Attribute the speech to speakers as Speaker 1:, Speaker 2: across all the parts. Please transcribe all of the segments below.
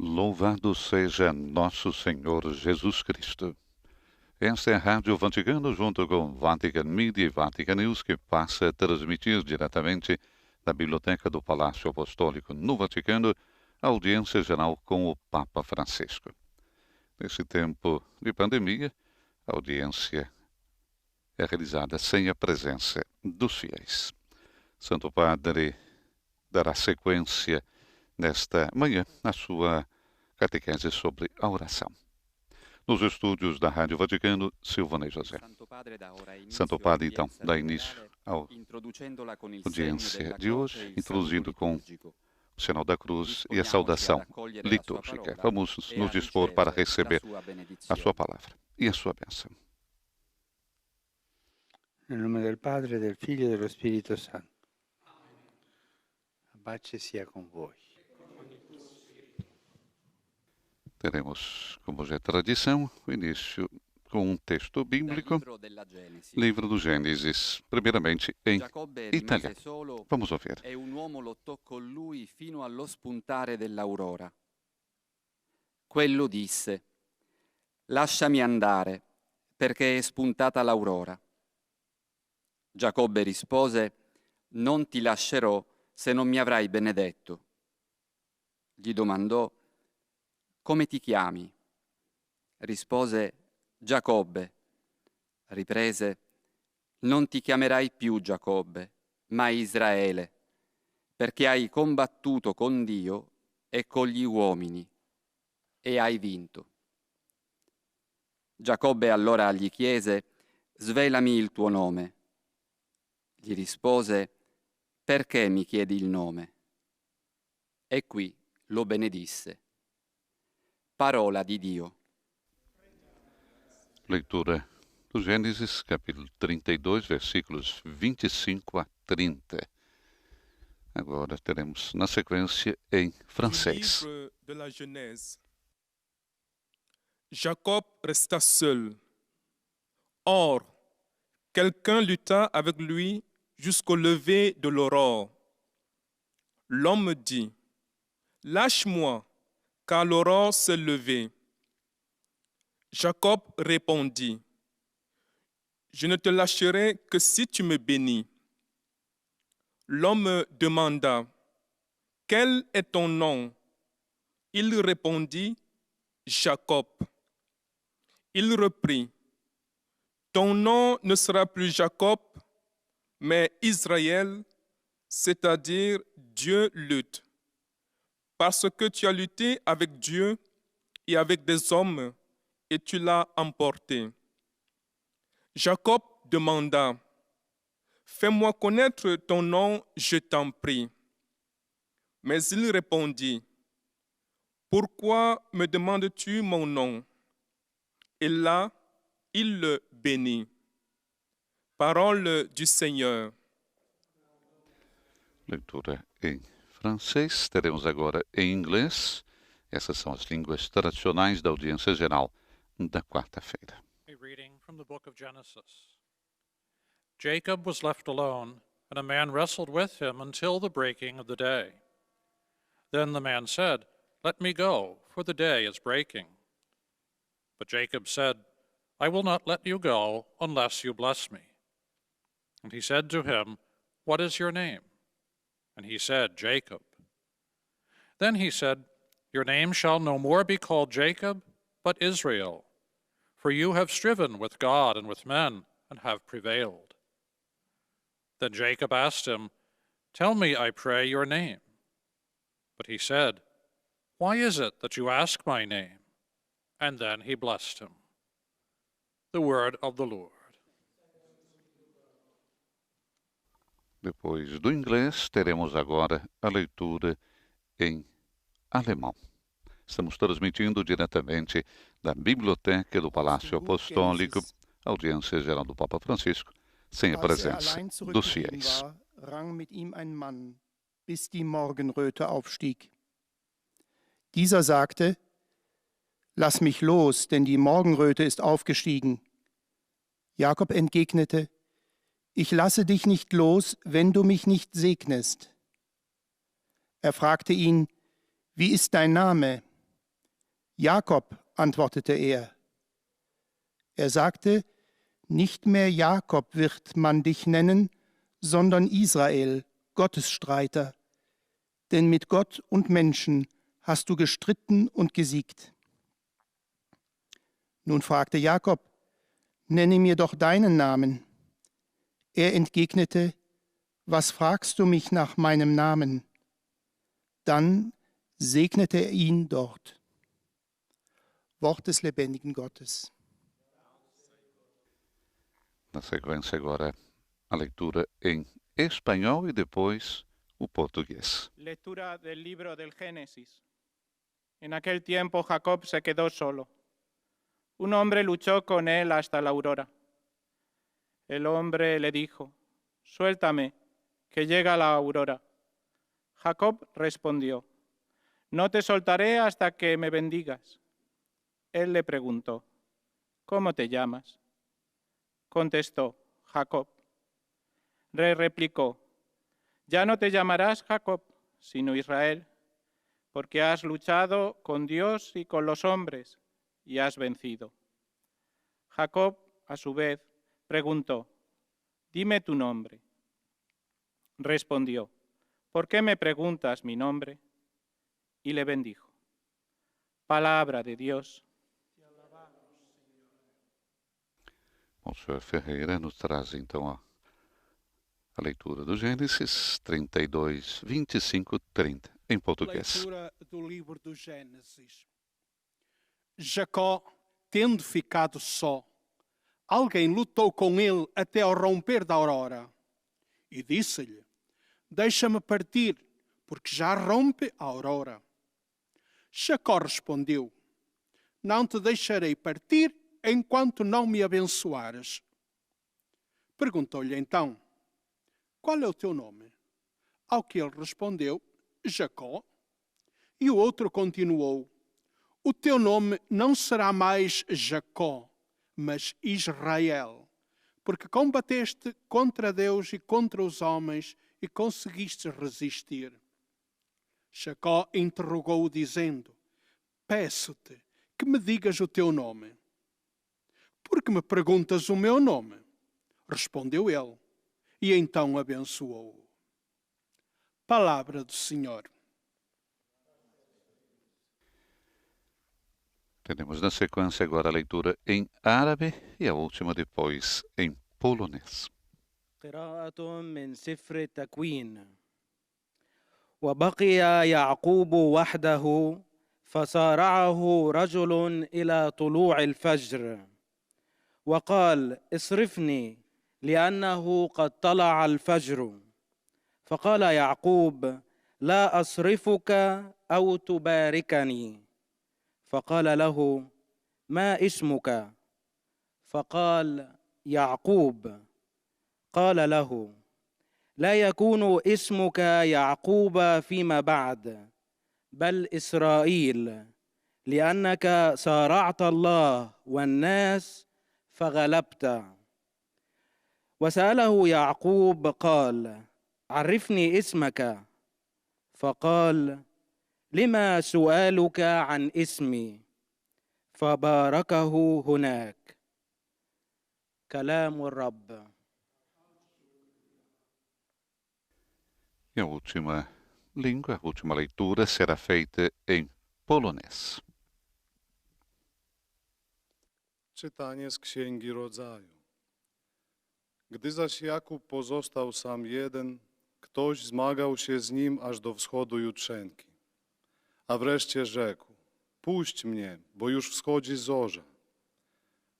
Speaker 1: Louvado seja nosso Senhor Jesus Cristo. Esta é a Rádio Vaticano, junto com Vatican Media e Vatican News, que passa a transmitir diretamente da Biblioteca do Palácio Apostólico no Vaticano a audiência geral com o Papa Francisco. Nesse tempo de pandemia, a audiência é realizada sem a presença dos fiéis. Santo Padre dará sequência nesta manhã a sua catequese sobre a oração. Nos estúdios da Rádio Vaticano, Silvana e José. Santo Padre, então, dá início à audiência de hoje, introduzindo com o sinal da cruz e a saudação litúrgica. Vamos nos dispor para receber a sua palavra e a sua bênção.
Speaker 2: Nel nome del Padre, del Figlio e dello Spirito Santo. A pace sia con voi.
Speaker 1: Teremos, como já é tradição, o início com um texto bíblico, livro do Gênesis, primeiramente em italiano. Vamos ouvir.
Speaker 3: E un uomo lottò con lui fino allo spuntare dell'aurora. Quello disse: «Lasciami andare, perché è spuntata l'aurora». Giacobbe rispose: «Non ti lascerò se non mi avrai benedetto». Gli domandò: «Come ti chiami?» Rispose: «Giacobbe». Riprese: «Non ti chiamerai più Giacobbe, ma Israele, perché hai combattuto con Dio e con gli uomini e hai vinto». Giacobbe allora gli chiese: «Svelami il tuo nome». Gli rispose: «Perché mi chiedi il nome?» E qui lo benedisse. Parola di Dio.
Speaker 1: Leitura do Gênesis, capítulo 32, versículos 25 a 30. Agora teremos na sequência em francês.
Speaker 4: Livre de la Genèse. Jacob resta seul. Or, quelqu'un lutta avec lui jusqu'au lever de l'aurore. L'homme dit: «Lâche-moi, car l'aurore s'est levée». Jacob répondit: «Je ne te lâcherai que si tu me bénis». L'homme demanda: «Quel est ton nom?» Il répondit: «Jacob». Il reprit: «Ton nom ne sera plus Jacob, mais Israël, c'est-à-dire Dieu lutte. Parce que tu as lutté avec Dieu et avec des hommes, et tu l'as emporté». Jacob demanda: «Fais-moi connaître ton nom, je t'en prie». Mais il répondit: «Pourquoi me demandes-tu mon nom?» Et là, il le bénit. Parole du Senhor.
Speaker 1: Leitura em francês, teremos agora em inglês. Essas são as línguas tradicionais da audiência geral da quarta-feira.
Speaker 5: A reading from the book of Genesis. Jacob was left alone, and a man wrestled with him until the breaking of the day. Then the man said, "Let me go, for the day is breaking." But Jacob said, "I will not let you go unless you bless me." And he said to him, "What is your name?" And he said, "Jacob." Then he said, "Your name shall no more be called Jacob, but Israel, for you have striven with God and with men, and have prevailed." Then Jacob asked him, "Tell me, I pray, your name." But he said, "Why is it that you ask my name?" And then he blessed him. The word of the Lord.
Speaker 1: Depois do inglês, teremos agora a leitura em alemão. Estamos transmitindo diretamente da Biblioteca do Palácio Apostólico, audiência geral do Papa Francisco, sem a presença dos fiéis.
Speaker 6: Rang mit ihm ein Mann, bis die Morgenröte aufstieg. Dieser sagte: „Lass mich los, denn die Morgenröte ist aufgestiegen." Jakob entgegnete: „Ich lasse dich nicht los, wenn du mich nicht segnest." Er fragte ihn: „Wie ist dein Name?" Jakob, antwortete er. Er sagte, nicht mehr Jakob wird man dich nennen, sondern Israel, Gottesstreiter. Denn mit Gott und Menschen hast du gestritten und gesiegt. Nun fragte Jakob, nenne mir doch deinen Namen. Er entgegnete, was fragst du mich nach meinem Namen? Dann segnete er ihn dort. Wort des lebendigen Gottes.
Speaker 1: Na sequência agora a leitura em espanhol e depois o português.
Speaker 7: Lectura del libro del Génesis. En aquel tiempo Jacob se quedó solo. Un hombre luchó con él hasta la aurora. El hombre le dijo, suéltame, que llega la aurora. Jacob respondió, no te soltaré hasta que me bendigas. Él le preguntó, ¿cómo te llamas? Contestó, Jacob. Le replicó, ya no te llamarás Jacob, sino Israel, porque has luchado con Dios y con los hombres y has vencido. Jacob, a su vez, preguntó, dime tu nombre. Respondió, ¿por qué me preguntas mi nombre? Y le bendijo. Palabra de Dios.
Speaker 1: O senhor Ferreira nos traz então a leitura do Gênesis 32, 25, 30, em português.
Speaker 8: Leitura do livro do Gênesis. Jacó, tendo ficado só, alguém lutou com ele até ao romper da aurora. E disse-lhe, deixa-me partir, porque já rompe a aurora. Jacó respondeu, não te deixarei partir enquanto não me abençoares. Perguntou-lhe então, qual é o teu nome? Ao que ele respondeu, Jacó. E o outro continuou, o teu nome não será mais Jacó, mas Israel, porque combateste contra Deus e contra os homens e conseguiste resistir. Jacó interrogou-o dizendo, peço-te que me digas o teu nome. Por que me perguntas o meu nome? Respondeu ele, e então abençoou-o. Palavra do Senhor.
Speaker 1: Teremos na sequência agora a leitura em árabe e a última depois em polonês.
Speaker 2: قراءة من سفر التكوين. وبقي يعقوب وحده فصارعه رجل إلى طلوع الفجر وقال اصرفني لأنه قد طلع الفجر. فقال يعقوب لا أصرفك أو تباركني. فقال له ما اسمك؟ فقال يعقوب. قال له لا يكون اسمك يعقوب فيما بعد بل إسرائيل لأنك صارعت الله والناس فغلبت. وسأله يعقوب قال عرفني اسمك. فقال لما سؤالك عن اسمي؟ فباركه هناك. كلام الرب.
Speaker 1: E a última língua, a última leitura será feita em polonês.
Speaker 9: Czytanie z Księgi Rodzaju. Gdy zaś Jakub pozostał sam jeden, ktoś zmagał się z nim aż do wschodu jutrzenki. A wreszcie rzekł, puść mnie, bo już wschodzi zorza.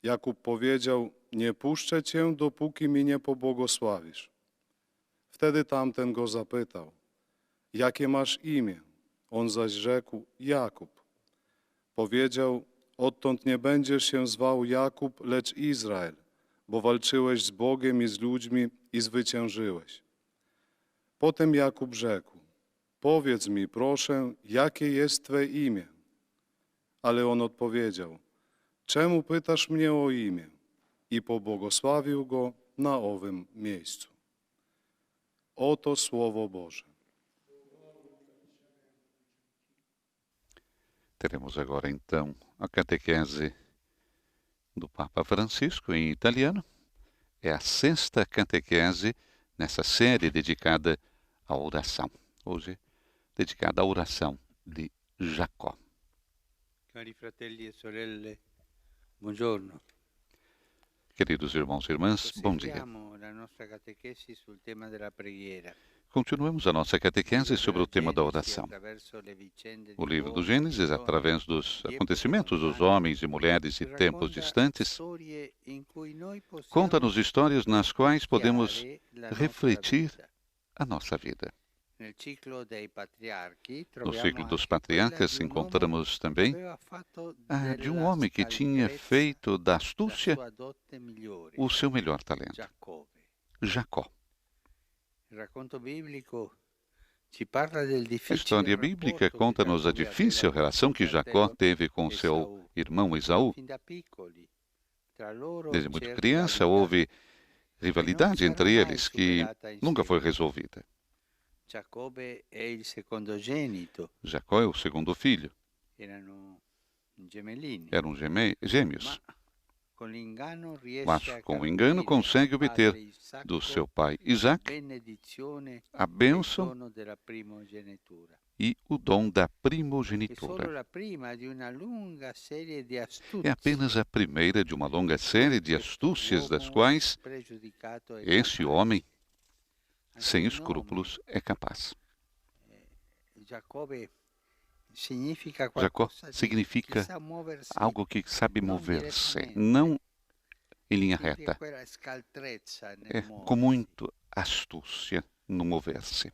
Speaker 9: Jakub powiedział, nie puszczę cię, dopóki mi nie pobłogosławisz. Wtedy tamten go zapytał, jakie masz imię? On zaś rzekł, Jakub. Powiedział, odtąd nie będziesz się zwał Jakub, lecz Izrael, bo walczyłeś z Bogiem i z ludźmi i zwyciężyłeś. Potem Jakub rzekł, powiedz mi, proszę, jakie jest Twe imię? Ale on odpowiedział, czemu pytasz mnie o imię? I pobłogosławił go na owym miejscu. Oto Słowo Boże.
Speaker 1: Teremos agora, então, a catequese do Papa Francisco em italiano. É a 6ª catequese nessa série dedicada à oração. Hoje, dedicada à oração de Jacó.
Speaker 2: Cari fratelli e sorelle, buongiorno.
Speaker 1: Queridos irmãos e irmãs, bom dia.
Speaker 2: Proseguiamo la nostra catechesi sul tema della preghiera.
Speaker 1: Continuamos a nossa catequese sobre o tema da oração. O livro do Gênesis, através dos acontecimentos dos homens e mulheres de tempos distantes, conta-nos histórias nas quais podemos refletir a nossa vida. No ciclo dos patriarcas, encontramos também a de um homem que tinha feito da astúcia o seu melhor talento, Jacó. A história bíblica conta-nos a difícil relação que Jacó teve com seu irmão Esaú. Desde muito criança houve rivalidade entre eles que nunca foi resolvida. Jacó é o segundo filho. Eram gêmeos. Mas, com o engano, consegue obter do seu pai Isaac a bênção e o dom da primogenitura. É apenas a primeira de uma longa série de astúcias das quais esse homem, sem escrúpulos, é capaz. Jacó significa algo que sabe mover-se, não em linha reta. É com muita astúcia no mover-se.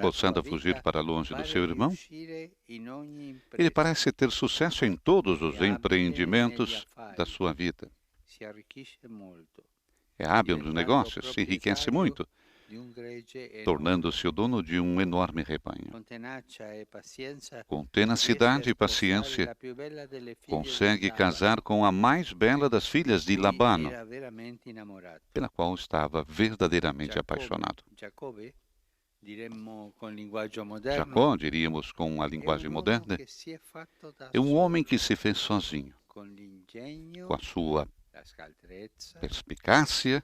Speaker 1: Forçando a fugir para longe do seu irmão, ele parece ter sucesso em todos os empreendimentos da sua vida. É hábil nos negócios, se enriquece muito, tornando-se o dono de um enorme rebanho. Com tenacidade e paciência, consegue casar com a mais bela das filhas de Labano, pela qual estava verdadeiramente apaixonado. Jacó, diríamos com a linguagem moderna, é um homem que se fez sozinho, com a sua perspicácia,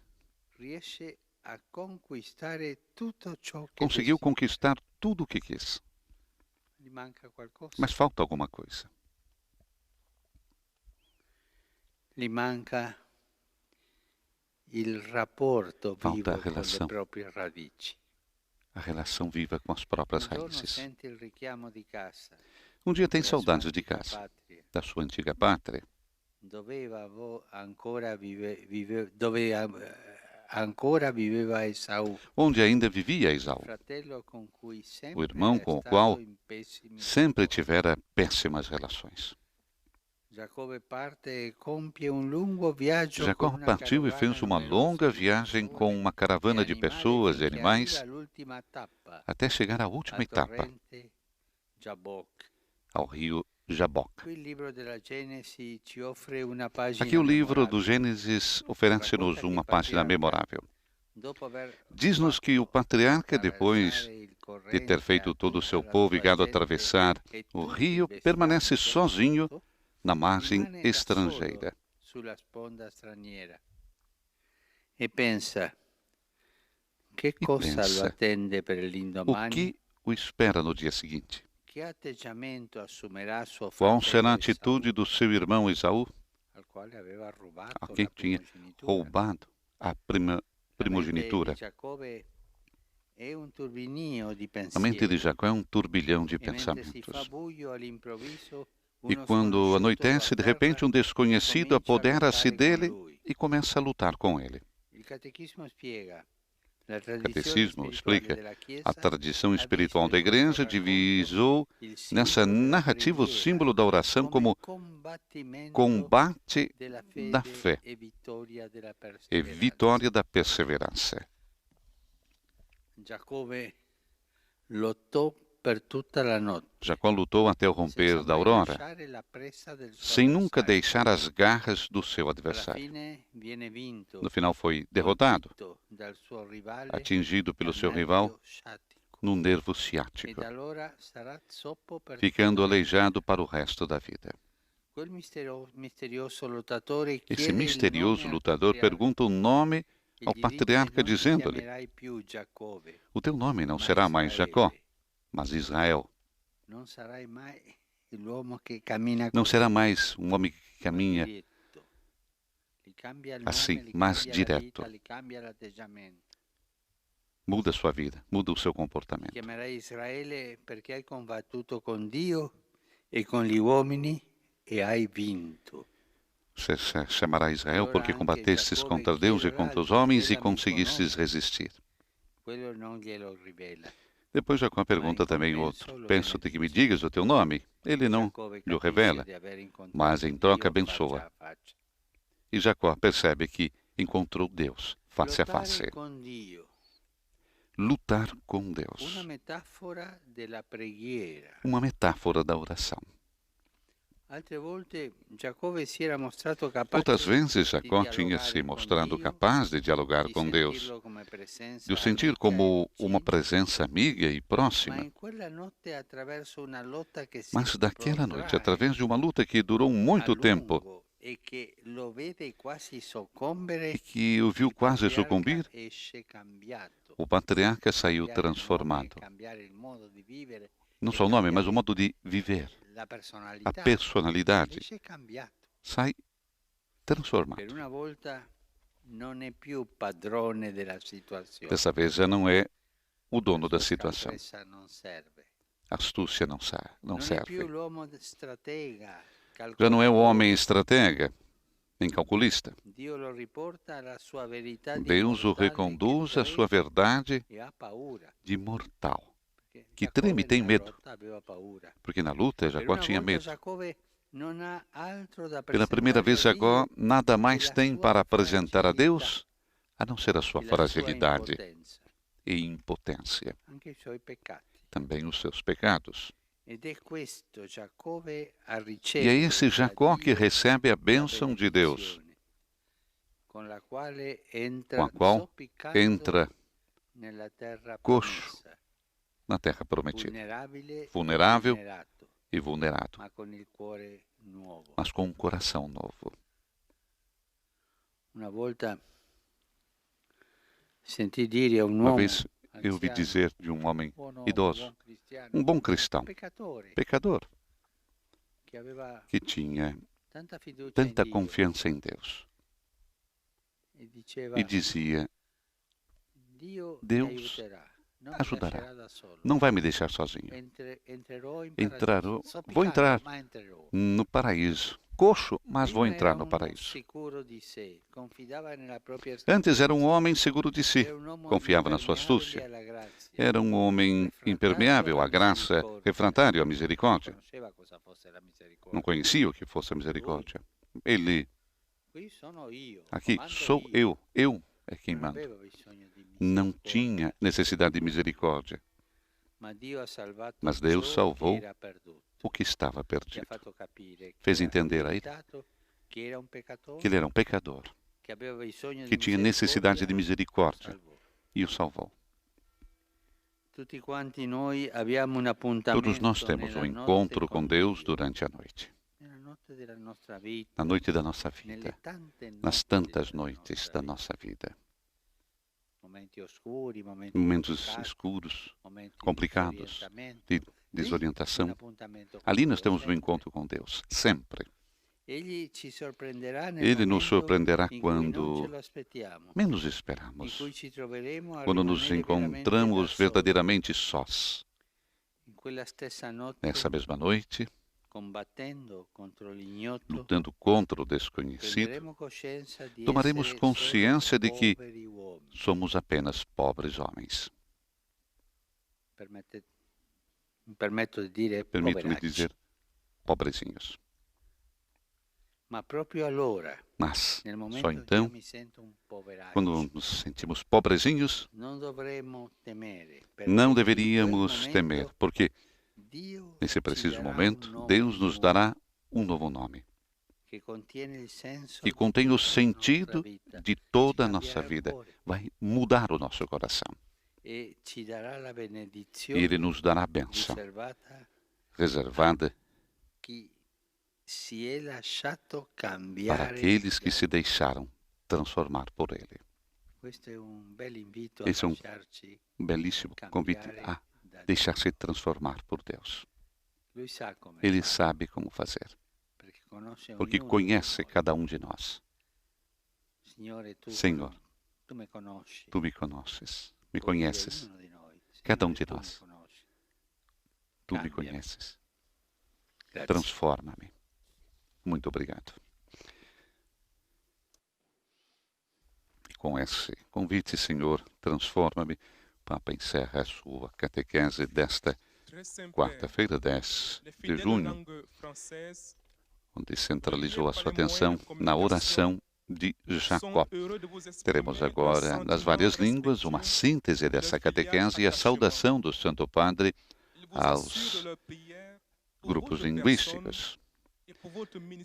Speaker 1: conseguiu conquistar tudo o que quis. Mas falta alguma coisa. Falta a relação. A relação viva com as próprias raízes. Um dia tem saudades de casa, da sua antiga pátria, onde ainda vivia Esaú, o irmão com o qual sempre tivera péssimas relações. Jacó partiu e fez uma longa viagem com uma caravana de pessoas e animais até chegar à última etapa, ao rio Jaboque. Aqui o livro do Gênesis oferece-nos uma página memorável. Diz-nos que o patriarca, depois de ter feito todo o seu povo e gado atravessar o rio, permanece sozinho na margem estrangeira. E pensa, o que o espera no dia seguinte? Qual será a atitude do seu irmão Esaú, a quem tinha roubado a primogenitura? A mente de Jacó é um turbilhão de pensamentos. E quando anoitece, de repente um desconhecido apodera-se dele e começa a lutar com ele. O Catecismo explica: a tradição espiritual da Igreja divisou nessa narrativa o símbolo da oração como combate da fé e vitória da perseverança. Jacó lutou até o romper da aurora, sem nunca deixar as garras do seu adversário. No final foi derrotado, atingido pelo seu rival, no nervo
Speaker 2: ed
Speaker 1: ciático,
Speaker 2: allora sarà zoppo per
Speaker 1: ficando
Speaker 2: tutta la vita.
Speaker 1: aleijado para o resto da vida.
Speaker 2: Quel misterioso lottatore
Speaker 1: Esse
Speaker 2: chiede il
Speaker 1: misterioso
Speaker 2: nome al
Speaker 1: lutador
Speaker 2: patriarca
Speaker 1: pergunta o nome
Speaker 2: e
Speaker 1: ao
Speaker 2: gli dice:
Speaker 1: patriarca
Speaker 2: non ti
Speaker 1: dizendo-lhe:
Speaker 2: chiamerai più Giacobbe,
Speaker 1: o teu nome não
Speaker 2: ma
Speaker 1: será mais Jacó,
Speaker 2: Israele.
Speaker 1: mas Israel.
Speaker 2: Non sarai mai l'uomo che cammina
Speaker 1: Não
Speaker 2: così,
Speaker 1: será mais um homem que
Speaker 2: ma
Speaker 1: caminha
Speaker 2: diretto. Gli cambia il
Speaker 1: assim,
Speaker 2: nome, gli
Speaker 1: mas
Speaker 2: cambia la
Speaker 1: direto.
Speaker 2: vita, gli cambia l'atteggiamento.
Speaker 1: Muda a sua vida, muda o seu
Speaker 2: Ti
Speaker 1: comportamento.
Speaker 2: chiamerai Israele perché hai combattuto con Dio e con gli uomini e hai vinto.
Speaker 1: Você se chamará Israel
Speaker 2: Allora
Speaker 1: porque
Speaker 2: anche
Speaker 1: combatestes
Speaker 2: Giacobbe
Speaker 1: contra Deus e
Speaker 2: chiede
Speaker 1: contra os
Speaker 2: all'altro:
Speaker 1: homens e
Speaker 2: chiedami il tuo
Speaker 1: conseguistes
Speaker 2: nome.
Speaker 1: resistir.
Speaker 2: Quello non glielo rivela.
Speaker 1: Depois Jacó pergunta também o outro: Penso-te que me digas o teu nome? Ele não
Speaker 2: Giacobbe
Speaker 1: lhe o
Speaker 2: capisce
Speaker 1: revela,
Speaker 2: di aver incontrato
Speaker 1: mas em troca
Speaker 2: Dio
Speaker 1: abençoa.
Speaker 2: faccia a faccia.
Speaker 1: E Jacó percebe que encontrou Deus face a face.
Speaker 2: Lottare con Dio,
Speaker 1: Lutar com
Speaker 2: una
Speaker 1: Deus.
Speaker 2: metafora della preghiera.
Speaker 1: Uma metáfora da oração.
Speaker 2: Altre volte Giacobbe si era mostrato capace
Speaker 1: Outras vezes,
Speaker 2: di
Speaker 1: Jacó tinha
Speaker 2: dialogare
Speaker 1: se
Speaker 2: con
Speaker 1: mostrado
Speaker 2: Dio,
Speaker 1: capaz de dialogar
Speaker 2: di
Speaker 1: com Deus,
Speaker 2: sentirlo come presenza
Speaker 1: de o sentir
Speaker 2: amica
Speaker 1: como
Speaker 2: e
Speaker 1: uma
Speaker 2: vicina,
Speaker 1: presença amiga e
Speaker 2: ma
Speaker 1: próxima.
Speaker 2: in quella notte attraverso una lotta che si
Speaker 1: Mas daquela noite,
Speaker 2: protrae
Speaker 1: através de uma luta que durou muito
Speaker 2: a
Speaker 1: tempo
Speaker 2: lungo e che lo vede quasi soccombere,
Speaker 1: e que o viu
Speaker 2: il
Speaker 1: quase
Speaker 2: patriarca
Speaker 1: sucumbir,
Speaker 2: esce cambiato.
Speaker 1: o patriarca saiu
Speaker 2: Cambiare il nome,
Speaker 1: transformado.
Speaker 2: cambiare il modo di vivere
Speaker 1: Não
Speaker 2: e
Speaker 1: só o nome, mas
Speaker 2: cambiare
Speaker 1: o modo de viver,
Speaker 2: la
Speaker 1: a
Speaker 2: personalità.
Speaker 1: personalidade,
Speaker 2: Esce cambiato.
Speaker 1: sai
Speaker 2: Per
Speaker 1: transformado.
Speaker 2: una volta non è più padrone della situazione.
Speaker 1: Dessa vez já não é o
Speaker 2: La
Speaker 1: dono da
Speaker 2: sua
Speaker 1: situação.
Speaker 2: scamprezza non serve.
Speaker 1: A astúcia não
Speaker 2: Non è più
Speaker 1: serve.
Speaker 2: l'uomo stratega,
Speaker 1: Já não é o homem
Speaker 2: calcolatore.
Speaker 1: estratega, nem calculista.
Speaker 2: Dio lo riporta alla sua verità di
Speaker 1: Deus o
Speaker 2: mortale
Speaker 1: reconduz
Speaker 2: che
Speaker 1: à sua
Speaker 2: treme
Speaker 1: verdade
Speaker 2: e ha paura.
Speaker 1: de mortal,
Speaker 2: Perché
Speaker 1: que
Speaker 2: Giacobbe
Speaker 1: treme e tem
Speaker 2: nella
Speaker 1: medo.
Speaker 2: lotta aveva paura.
Speaker 1: Porque na luta
Speaker 2: Per
Speaker 1: Jacó
Speaker 2: una
Speaker 1: tinha
Speaker 2: volta
Speaker 1: medo.
Speaker 2: Giacobbe non ha altro da
Speaker 1: Pela primeira
Speaker 2: presentare
Speaker 1: vez,
Speaker 2: a
Speaker 1: Jacó
Speaker 2: Dio
Speaker 1: nada
Speaker 2: che
Speaker 1: mais
Speaker 2: la
Speaker 1: tem
Speaker 2: sua
Speaker 1: para apresentar a
Speaker 2: fragilità
Speaker 1: Deus a não ser a sua
Speaker 2: e la sua
Speaker 1: fragilidade
Speaker 2: impotenza,
Speaker 1: e impotência,
Speaker 2: anche i suoi peccati.
Speaker 1: também os seus pecados.
Speaker 2: Ed è questo Giacobbe a
Speaker 1: E é
Speaker 2: ricevere
Speaker 1: esse
Speaker 2: da
Speaker 1: Jacó que
Speaker 2: Dio
Speaker 1: recebe a
Speaker 2: la
Speaker 1: bênção de Deus,
Speaker 2: benedizione, con la quale
Speaker 1: com
Speaker 2: entra
Speaker 1: a qual
Speaker 2: zoppicando
Speaker 1: entra
Speaker 2: nella terra
Speaker 1: coxo
Speaker 2: promessa,
Speaker 1: na terra prometida,
Speaker 2: vulnerabile
Speaker 1: vulnerável
Speaker 2: e vulnerato,
Speaker 1: e vulnerado,
Speaker 2: ma con il cuore nuovo.
Speaker 1: mas com um coração novo.
Speaker 2: Una volta sentì dire a un
Speaker 1: Uma
Speaker 2: uomo
Speaker 1: vez eu ouvi
Speaker 2: anziano,
Speaker 1: dizer de um homem
Speaker 2: buon uomo,
Speaker 1: idoso,
Speaker 2: buon cristiano,
Speaker 1: um bom cristão,
Speaker 2: peccatore,
Speaker 1: pecador,
Speaker 2: che aveva
Speaker 1: que tinha
Speaker 2: tanta fiducia in
Speaker 1: tanta
Speaker 2: Dio
Speaker 1: confiança em Deus
Speaker 2: e diceva:
Speaker 1: e dizia:
Speaker 2: Dio mi
Speaker 1: Deus
Speaker 2: aiuterà, non mi
Speaker 1: ajudará,
Speaker 2: lascerà da solo.
Speaker 1: não vai me deixar sozinho.
Speaker 2: Entrerò in
Speaker 1: Entrarò,
Speaker 2: paradiso. Sto
Speaker 1: vou entrar
Speaker 2: piccando, ma entrerò.
Speaker 1: no paraíso. Coxo, mas vou
Speaker 2: Prima
Speaker 1: entrar
Speaker 2: era
Speaker 1: no
Speaker 2: uno
Speaker 1: paraíso.
Speaker 2: sicuro di sé, confidava nella propria
Speaker 1: Antes era um
Speaker 2: sapienza.
Speaker 1: homem seguro de si,
Speaker 2: Era un uomo
Speaker 1: confiava na sua
Speaker 2: impermeabile
Speaker 1: astúcia.
Speaker 2: alla grazia.
Speaker 1: Era um homem impermeável à graça, refratário à misericórdia.
Speaker 2: Non conosceva cosa fosse la misericordia.
Speaker 1: Não conhecia o que fosse a misericórdia. Ele,
Speaker 2: Qui sono io,
Speaker 1: aqui,
Speaker 2: comando
Speaker 1: sou
Speaker 2: io.
Speaker 1: eu é quem
Speaker 2: Non
Speaker 1: mando.
Speaker 2: aveva bisogno di
Speaker 1: Não
Speaker 2: misericordia,
Speaker 1: tinha necessidade de misericórdia,
Speaker 2: ma Dio ha salvato
Speaker 1: mas Deus
Speaker 2: ciò
Speaker 1: salvou
Speaker 2: che era perduto.
Speaker 1: o que estava
Speaker 2: Gli ha
Speaker 1: perdido.
Speaker 2: fatto capire
Speaker 1: Fez
Speaker 2: che era
Speaker 1: entender a ele
Speaker 2: limitato, che era un peccatore,
Speaker 1: que ele era um pecador,
Speaker 2: che aveva bisogno
Speaker 1: que
Speaker 2: di
Speaker 1: tinha necessidade de
Speaker 2: misericordia,
Speaker 1: misericórdia e o salvou.
Speaker 2: Tutti quanti noi abbiamo un appuntamento
Speaker 1: Todos nós temos um
Speaker 2: nella
Speaker 1: encontro
Speaker 2: notte
Speaker 1: com
Speaker 2: con
Speaker 1: Deus
Speaker 2: Dio,
Speaker 1: durante a noite,
Speaker 2: nella notte della nostra vita,
Speaker 1: na noite da nossa
Speaker 2: nelle
Speaker 1: vida,
Speaker 2: tante
Speaker 1: nas
Speaker 2: notti
Speaker 1: tantas
Speaker 2: della
Speaker 1: noites
Speaker 2: nostra
Speaker 1: da
Speaker 2: vita.
Speaker 1: nossa vida.
Speaker 2: Momenti oscuri, momenti
Speaker 1: Momentos
Speaker 2: complicati,
Speaker 1: escuros,
Speaker 2: momenti di
Speaker 1: complicados,
Speaker 2: disorientamento.
Speaker 1: de
Speaker 2: Lì un
Speaker 1: desorientação.
Speaker 2: appuntamento con
Speaker 1: Ali nós
Speaker 2: Dio
Speaker 1: temos um
Speaker 2: sempre.
Speaker 1: encontro com Deus, sempre.
Speaker 2: Egli ci sorprenderà nel
Speaker 1: Ele nos
Speaker 2: momento
Speaker 1: surpreenderá
Speaker 2: in cui non ce
Speaker 1: quando
Speaker 2: lo aspettiamo,
Speaker 1: menos
Speaker 2: in
Speaker 1: esperamos,
Speaker 2: cui ci troveremo a
Speaker 1: quando nos
Speaker 2: rimanere veramente da
Speaker 1: encontramos
Speaker 2: soli.
Speaker 1: verdadeiramente sós.
Speaker 2: In quella stessa notte,
Speaker 1: Nessa mesma noite,
Speaker 2: combattendo contro l'ignoto,
Speaker 1: lutando contra o desconhecido,
Speaker 2: prenderemo coscienza di
Speaker 1: tomaremos
Speaker 2: essere
Speaker 1: consciência
Speaker 2: solo
Speaker 1: de que
Speaker 2: poveri uomini.
Speaker 1: somos apenas pobres homens.
Speaker 2: Mi permetto di dire
Speaker 1: Permito-me
Speaker 2: poveracci.
Speaker 1: dizer, pobrezinhos.
Speaker 2: Ma proprio allora,
Speaker 1: Mas,
Speaker 2: nel
Speaker 1: só
Speaker 2: momento in cui
Speaker 1: então,
Speaker 2: io mi sento un poveraccio,
Speaker 1: quando nos sentimos pobrezinhos,
Speaker 2: non dovremmo temere, perché
Speaker 1: não
Speaker 2: in quel
Speaker 1: deveríamos
Speaker 2: momento
Speaker 1: temer, porque
Speaker 2: Dio
Speaker 1: nesse
Speaker 2: ci
Speaker 1: preciso
Speaker 2: darà un
Speaker 1: momento,
Speaker 2: nome
Speaker 1: Deus nos
Speaker 2: nuovo,
Speaker 1: dará um novo nome,
Speaker 2: che contiene il senso
Speaker 1: que
Speaker 2: di
Speaker 1: contém o
Speaker 2: tutta la nostra
Speaker 1: sentido
Speaker 2: vita,
Speaker 1: de
Speaker 2: ci
Speaker 1: toda a
Speaker 2: cambierà
Speaker 1: nossa
Speaker 2: il
Speaker 1: vida.
Speaker 2: cuore.
Speaker 1: Vai mudar o nosso coração.
Speaker 2: e ci darà la
Speaker 1: E
Speaker 2: benedizione
Speaker 1: Ele nos dará a bênção
Speaker 2: riservata
Speaker 1: reservada
Speaker 2: a chi si è lasciato
Speaker 1: para
Speaker 2: cambiare.
Speaker 1: aqueles que se deixaram transformar por Ele.
Speaker 2: Questo è un bel invito a
Speaker 1: Esse é um
Speaker 2: lasciarci
Speaker 1: belíssimo convite
Speaker 2: cambiare
Speaker 1: a
Speaker 2: da Dio.
Speaker 1: deixar-se transformar por Deus.
Speaker 2: Lui sa come
Speaker 1: Ele
Speaker 2: fare,
Speaker 1: sabe como fazer,
Speaker 2: perché conosce
Speaker 1: porque
Speaker 2: ognuno di
Speaker 1: conhece
Speaker 2: noi.
Speaker 1: cada um de nós.
Speaker 2: Signore,
Speaker 1: Senhor,
Speaker 2: tu me conosci.
Speaker 1: Tu me conheces, me
Speaker 2: Puoi dire
Speaker 1: conheces,
Speaker 2: ognuno di noi.
Speaker 1: cada um
Speaker 2: Signore,
Speaker 1: de
Speaker 2: tu me
Speaker 1: nós.
Speaker 2: conosci.
Speaker 1: Tu me
Speaker 2: Cambia-me.
Speaker 1: conheces.
Speaker 2: Grazie.
Speaker 1: Transforma-me. Muito obrigado. E com esse convite, Senhor, transforma-me, o Papa encerra a sua catequese desta quarta-feira, 10 de junho, onde centralizou a sua atenção na oração de Jacó. Teremos agora, nas várias línguas, uma síntese dessa catequese e a saudação do Santo Padre aos grupos linguísticos.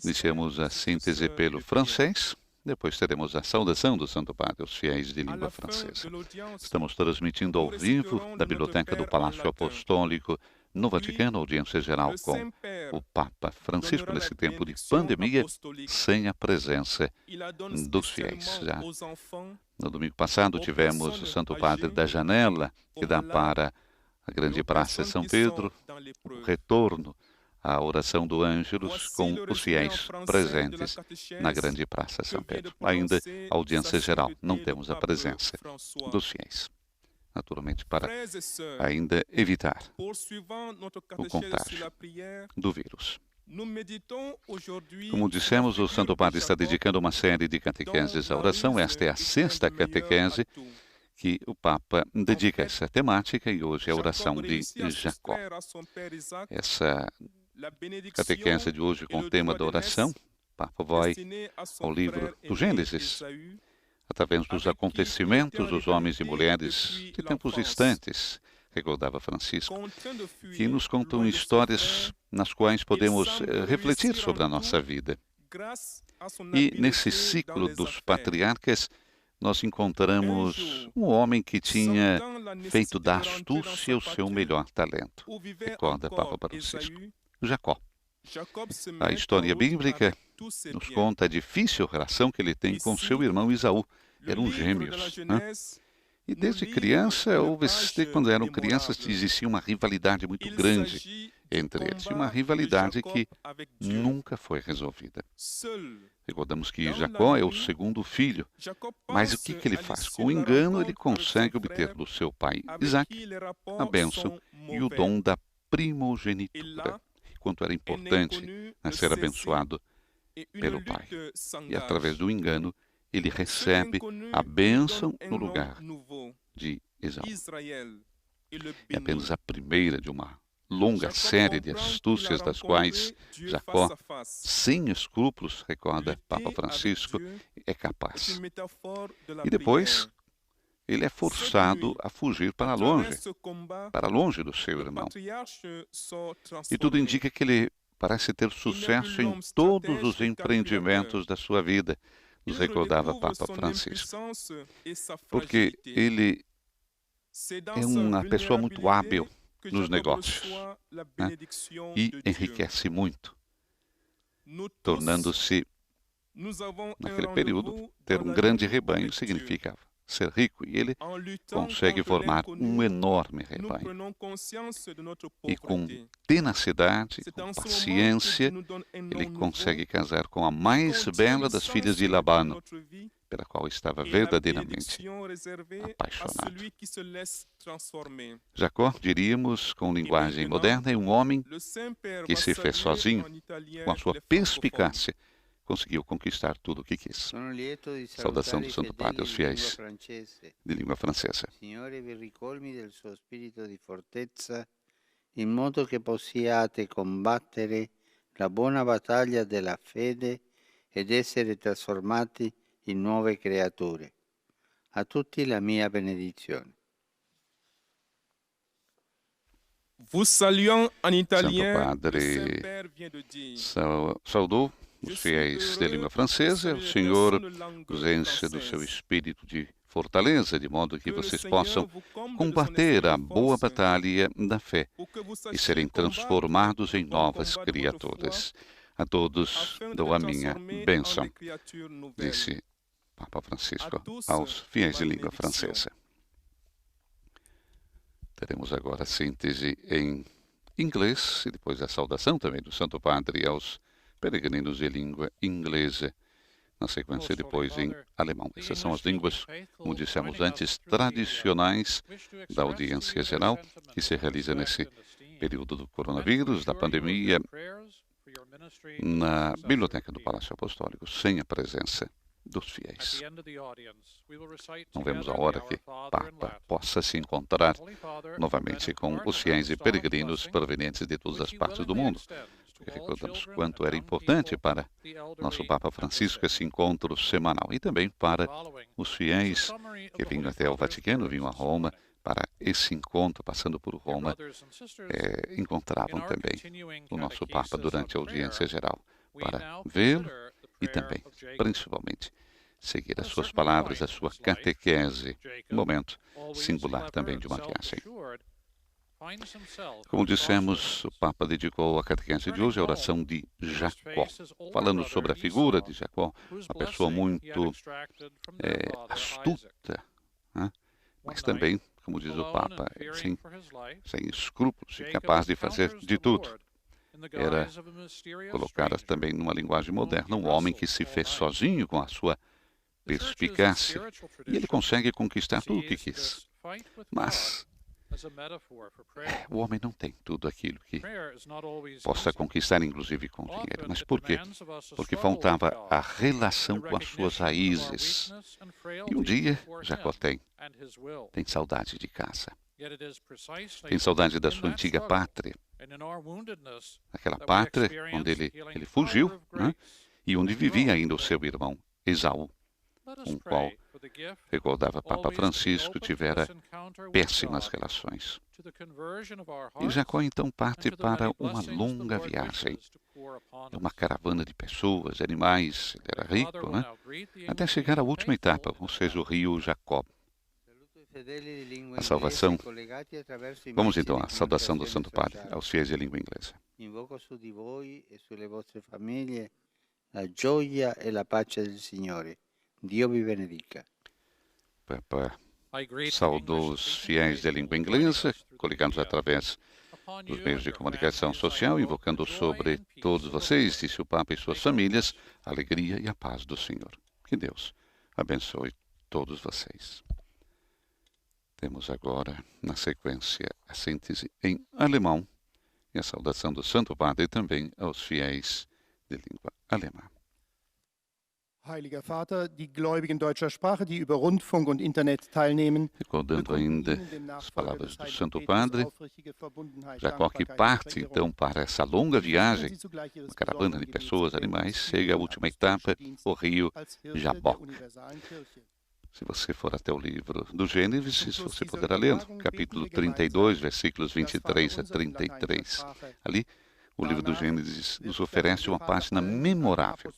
Speaker 1: Iniciamos a síntese pelo francês, depois teremos a saudação do Santo Padre aos fiéis de língua francesa. Estamos transmitindo ao vivo da Biblioteca do Palácio Apostólico no Vaticano, audiência geral com o Papa Francisco nesse tempo de pandemia, sem a presença dos fiéis. Já no domingo passado tivemos o Santo Padre da janela, que dá para a grande praça São Pedro, o retorno à oração do Ângelus com os fiéis presentes na grande praça São Pedro. Ainda a audiência geral, não temos a presença dos fiéis. Naturalmente, para ainda evitar o contágio do vírus. Como dissemos, o Santo Padre está dedicando uma série de catequeses à oração. Esta é a sexta catequese que o Papa dedica a essa temática e hoje é a oração de Jacó. Essa catequese de hoje com o tema da oração, o Papa vai ao livro do Gênesis, através dos acontecimentos dos homens e mulheres de tempos distantes, recordava Francisco, que nos contam histórias nas quais podemos refletir sobre a nossa vida. E nesse ciclo dos patriarcas, nós encontramos um homem que tinha feito da astúcia o seu melhor talento. Recorda Papa Francisco. Jacó. A história bíblica nos conta a difícil relação que ele tem com seu irmão Esaú. Eram gêmeos. Né? E desde criança, quando eram crianças, existia uma rivalidade muito grande entre eles. E uma rivalidade que nunca foi resolvida. Recordamos que Jacó é o segundo filho. Mas o que ele faz? Com o engano, ele consegue obter do seu pai Isaac a bênção e o dom da primogenitura. Quanto era importante ser abençoado pelo pai. E através do engano, ele recebe a bênção no lugar de Esaú. É apenas a primeira de uma longa série de astúcias das quais Jacó, sem escrúpulos, recorda Papa Francisco, é capaz. E depois, ele é forçado a fugir para longe do seu irmão. E tudo indica que ele parece ter sucesso em todos os empreendimentos da sua vida, nos recordava Papa Francisco. Porque ele é uma pessoa muito hábil nos negócios, né? E enriquece muito, tornando-se, naquele período, ter um grande rebanho significava ser rico, e ele consegue formar um enorme rebanho. E com tenacidade, com paciência, ele consegue casar com a mais bela das filhas de Labano, pela qual estava verdadeiramente apaixonado. Jacó, diríamos, com linguagem moderna, é um homem que se fez sozinho, com a sua perspicácia, conseguiu conquistar tudo o que quis. Saudação do Santo Padre aos fiéis de língua francesa.
Speaker 2: Signore, vi ricolmi del suo spirito di fortezza, in modo che possiate combattere la buona battaglia della fede ed essere trasformati in nuove creature. A tutti la mia benedizione.
Speaker 1: Santo Padre saudou os fiéis de língua francesa. O Senhor os enche do seu espírito de fortaleza, de modo que vocês possam combater a boa batalha da fé e serem transformados em novas criaturas. A todos dou a minha bênção, disse Papa Francisco aos fiéis de língua francesa. Teremos agora a síntese em inglês e depois a saudação também do Santo Padre aos peregrinos de língua inglesa. Na sequência, depois em alemão. Essas são as línguas, como dissemos antes, tradicionais da audiência geral, que se realiza nesse período do coronavírus, da pandemia, na Biblioteca do Palácio Apostólico, sem a presença dos fiéis. Não vemos a hora que o Papa possa se encontrar novamente com os fiéis e peregrinos provenientes de todas as partes do mundo. E recordamos quanto era importante para nosso Papa Francisco esse encontro semanal e também para os fiéis que vinham até o Vaticano, vinham a Roma para esse encontro, passando por Roma, encontravam também o nosso Papa durante a audiência geral para vê-lo e também, principalmente, seguir as suas palavras, a sua catequese, um momento singular também de uma viagem. Como dissemos, o Papa dedicou a catequese de hoje à oração de Jacó, falando sobre a figura de Jacó, uma pessoa muito astuta, né? Mas também, como diz o Papa, sem escrúpulos e capaz de fazer de tudo. Era colocada também numa linguagem moderna, um homem que se fez sozinho com a sua perspicácia, e ele consegue conquistar tudo o que quis. Mas o homem não tem tudo aquilo que possa conquistar, inclusive com dinheiro. Mas por quê? Porque faltava a relação com as suas raízes. E um dia, Jacó tem saudade de casa. Tem saudade da sua antiga pátria. Aquela pátria onde ele fugiu, né? E onde vivia ainda o seu irmão Esaú, com o qual, recordava Papa Francisco, tivera péssimas relações. E Jacó então parte para uma longa viagem. É uma caravana de pessoas, animais, ele era rico, né? Até chegar à última etapa, ou seja, o rio Jacob. A salvação. Vamos então à saudação do Santo Padre aos fiéis de língua inglesa.
Speaker 2: Invoco su di voi e sulle vostre famiglie la gioia e la pace del Signore. Dio vi benedica.
Speaker 1: Papa saudou os fiéis de língua inglesa, coligados através dos meios de comunicação social, invocando sobre todos vocês, disse o Papa e suas famílias, a alegria e a paz do Senhor. Que Deus abençoe todos vocês. Temos agora, na sequência, a síntese em alemão e a saudação do Santo Padre também aos fiéis de língua alemã.
Speaker 6: Heiliger Vater, die Gläubigen deutscher Sprache, die über Rundfunk und Internet teilnehmen,
Speaker 1: recordando ainda as palavras do Santo Padre, Jacó que parte então para essa longa viagem, uma caravana de pessoas, animais, chega à última etapa, o rio Jaboque. Se você for até o livro do Gênesis, você poderá ler, capítulo 32, versículos 23 a 33. Ali, o livro do Gênesis nos oferece uma página memorável.